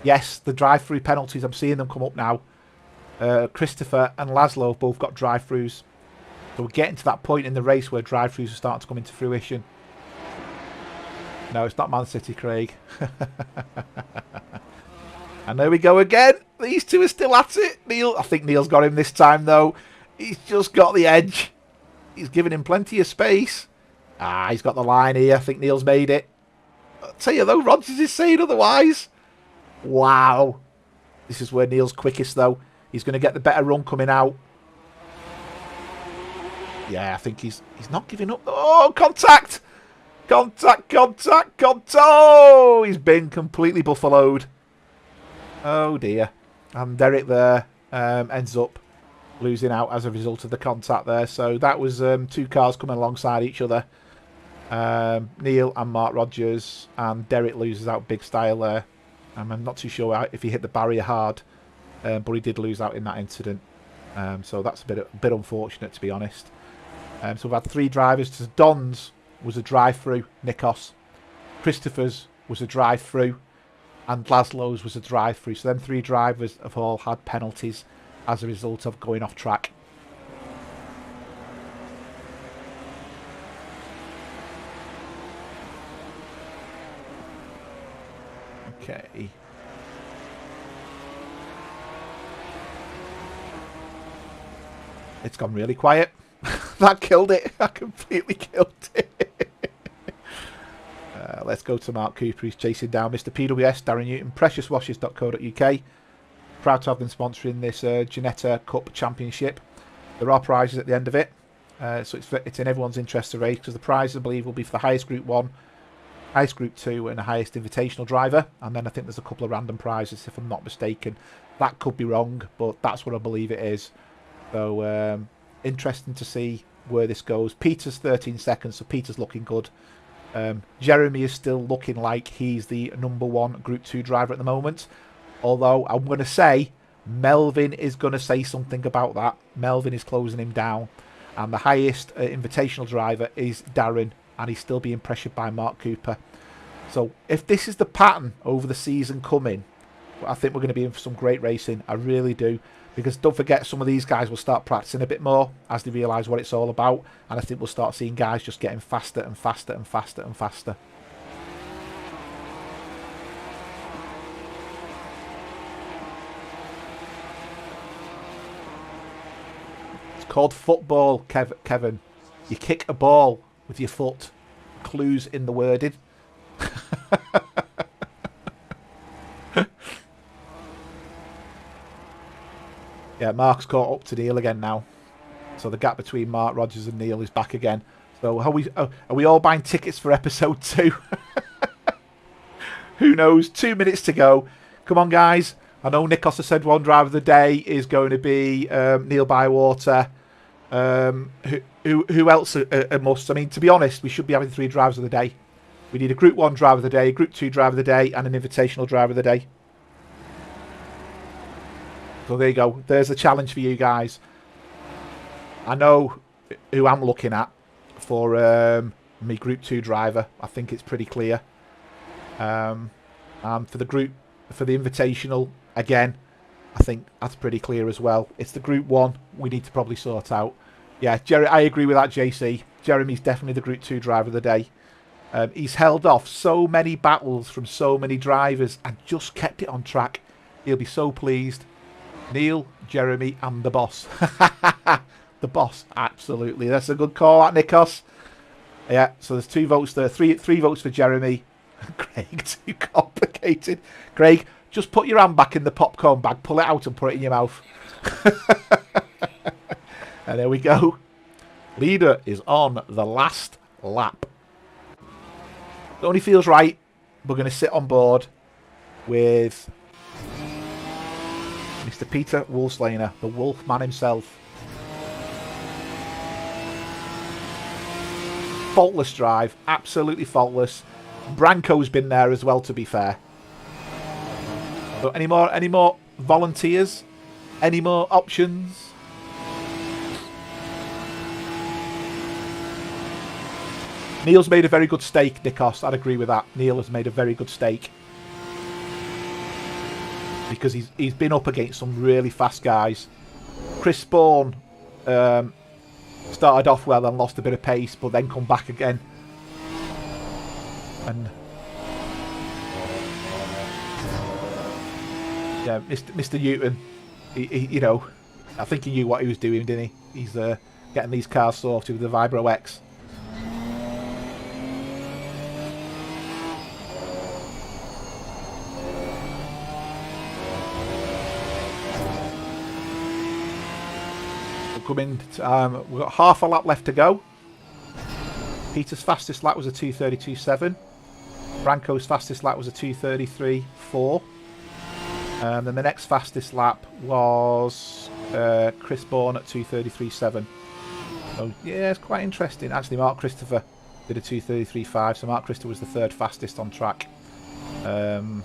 [SPEAKER 1] Yes, the drive-through penalties, I'm seeing them come up now. Christopher and Laszlo both got drive-throughs. So we're getting to that point in the race where drive-throughs are starting to come into fruition. No, it's not Man City, Craig. And there we go again. These two are still at it. I think Neil's got him this time, though. He's just got the edge. He's giving him plenty of space. He's got the line here. I think Neil's made it. I'll tell you, though, Rogers is saying otherwise. Wow. This is where Neil's quickest, though. He's going to get the better run coming out. Yeah, I think he's not giving up. Oh, contact! Contact! Oh, he's been completely buffaloed. Oh, dear. And Derek there ends up losing out as a result of the contact there. So that was two cars coming alongside each other. Neil and Mark Rogers, and Derek loses out big style there. I'm not too sure if he hit the barrier hard, but he did lose out in that incident. So that's a bit unfortunate, to be honest. So we've had three drivers. Don's was a drive-through, Nikos. Christopher's was a drive-through, and Laszlo's was a drive-through. So them three drivers have all had penalties as a result of going off track. Okay. It's gone really quiet. That killed it. That completely killed it. Let's go to Mark Cooper. He's chasing down Mr. PWS, Darren Newton, preciouswashes.co.uk. Proud to have them sponsoring this Ginetta Cup Championship. There are prizes at the end of it. So it's in everyone's interest to race, because the prizes, I believe, will be for the highest Group 1, highest Group 2 and the highest invitational driver. And then I think there's a couple of random prizes, if I'm not mistaken. That could be wrong, but that's what I believe it is. So interesting to see where this goes. Peter's 13 seconds, so Peter's looking good. Jeremy is still looking like he's the #1 Group 2 driver at the moment. Although I'm going to say Melvin is going to say something about that. Melvin is closing him down. And the highest invitational driver is Darren, and he's still being pressured by Mark Cooper. So if this is the pattern over the season coming, I think we're going to be in for some great racing. I really do. Because don't forget, some of these guys will start practicing a bit more as they realise what it's all about. And I think we'll start seeing guys just getting faster and faster and faster and faster. It's called football, Kevin. You kick a ball with your foot. Clues in the wording. Yeah, Mark's caught up to Neil again now. So the gap between Mark Rogers and Neil is back again. So are we all buying tickets for episode 2? Who knows? 2 minutes to go. Come on, guys. I know Nikos has said one driver of the day is going to be Neil Bywater. Who else a must? I mean, to be honest, we should be having 3 drivers of the day. We need a Group 1 driver of the day, a Group 2 driver of the day, and an invitational driver of the day. So there you go. There's a challenge for you guys. I know who I'm looking at for me Group 2 driver. I think it's pretty clear. And for the invitational, again, I think that's pretty clear as well. It's the Group 1 we need to probably sort out. Yeah, I agree with that, JC. Jeremy's definitely the Group 2 driver of the day. He's held off so many battles from so many drivers and just kept it on track. He'll be so pleased. Neil, Jeremy, and the boss. The boss, absolutely. That's a good call, that Nikos. Yeah, so there's 2 votes there. Three votes for Jeremy. Craig, too complicated. Craig, just put your hand back in the popcorn bag, pull it out and put it in your mouth. And there we go. Leader is on the last lap. It only feels right. We're going to sit on board with Mr. Peter Wolfslainer, the Wolf Man himself. Faultless drive, absolutely faultless. Branko's been there as well, to be fair. So any more volunteers? Any more options? Neil's made a very good stake, Nikos. I'd agree with that. Neil has made a very good stake. Because he's been up against some really fast guys. Chris Spawn started off well and lost a bit of pace, but then come back again. And yeah, Mr. Newton, he you know, I think he knew what he was doing, didn't he? He's getting these cars sorted with the Vibro X. Coming to, we've got half a lap left to go. Peter's fastest lap was a 2:32.7. Branko's fastest lap was a 2:33.4. And then the next fastest lap was Chris Bourne at 2:33.7. So yeah, it's quite interesting. Actually, Mark Christopher did a 2:33.5, so Mark Christopher was the third fastest on track. And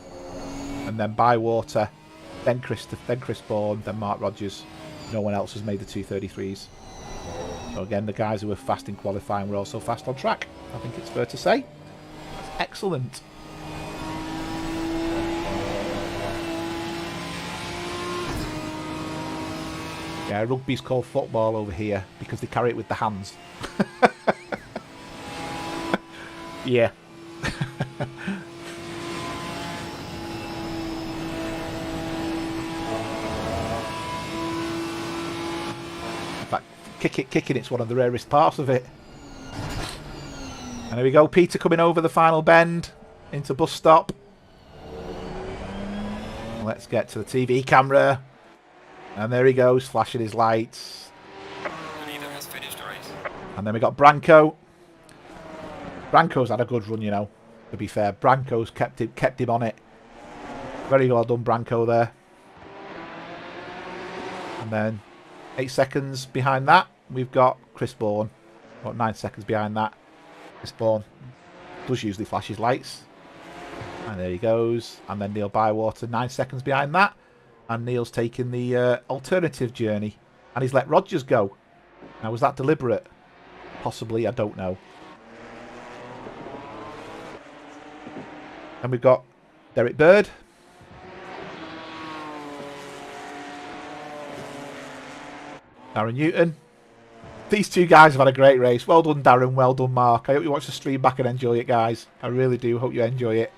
[SPEAKER 1] then Bywater, then Chris Bourne, then Mark Rogers. No one else has made the 2:33s. So again, the guys who were fast in qualifying were also fast on track. I think it's fair to say. That's excellent. Yeah, rugby's called football over here because they carry it with the hands. Yeah. Kicking it's one of the rarest parts of it. And there we go, Peter coming over the final bend into bus stop. Let's get to the TV camera. And there he goes, flashing his lights.
[SPEAKER 2] The leader has finished the race.
[SPEAKER 1] And then we got Branko. Branko's had a good run, you know, to be fair. Branko's kept him on it. Very well done, Branko there. And then 8 seconds behind that, we've got Chris Bourne. About 9 seconds behind that. Chris Bourne does usually flash his lights. And there he goes. And then Neil Bywater, 9 seconds behind that. And Neil's taking the alternative journey. And he's let Rogers go. Now, was that deliberate? Possibly, I don't know. And we've got Derek Bird. Darren Newton. These two guys have had a great race. Well done, Darren. Well done, Mark. I hope you watch the stream back and enjoy it, guys. I really do. Hope you enjoy it.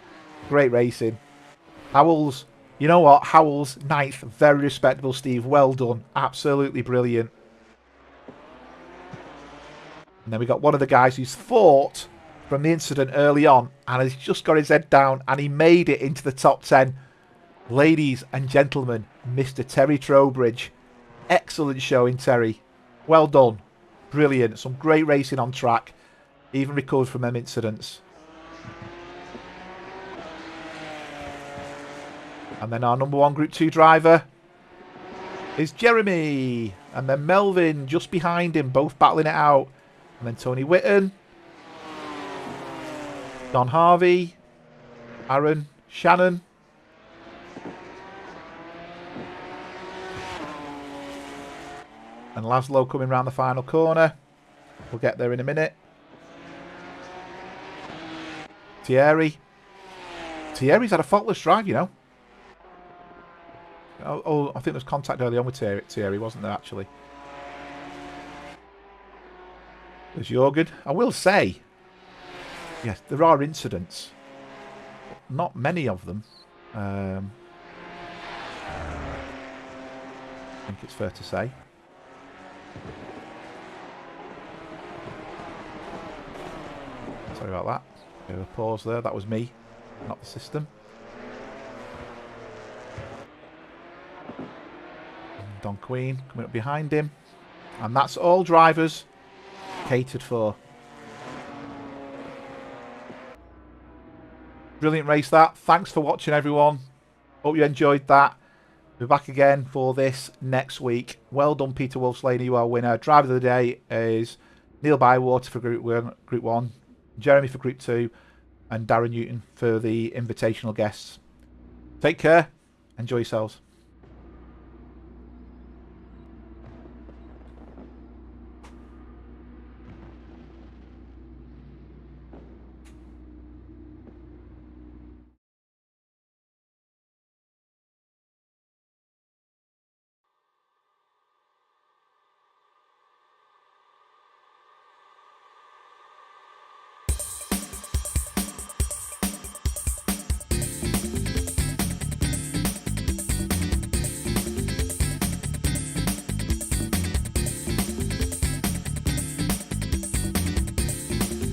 [SPEAKER 1] Great racing. Howells. You know what? Howells, 9th. Very respectable, Steve. Well done. Absolutely brilliant. And then we got one of the guys who's fought from the incident early on and has just got his head down and he made it into the top 10. Ladies and gentlemen, Mr. Terry Trowbridge. Excellent showing, Terry. Well done. Brilliant. Some great racing on track. Even recovered from them incidents. And then our number 1 Group 2 driver is Jeremy. And then Melvin just behind him, both battling it out. And then Tony Whitten. Don Harvey. Aaron Shannon. And Laszlo coming round the final corner. We'll get there in a minute. Thierry's had a faultless drive, you know. Oh, I think there was contact early on with Thierry, wasn't there, actually? There's Jorgen. I will say, yes, there are incidents. Not many of them. I think it's fair to say. Sorry about that. Bit of a pause there. That was me, not the system. And Don Queen coming up behind him. And that's all drivers catered for. Brilliant race that. Thanks for watching, everyone. Hope you enjoyed that. We'll be back again for this next week. Well done, Peter Wolfslane. You are winner. Driver of the day is Neil Bywater for Group 1, Jeremy for Group 2, and Darren Newton for the invitational guests. Take care. Enjoy yourselves.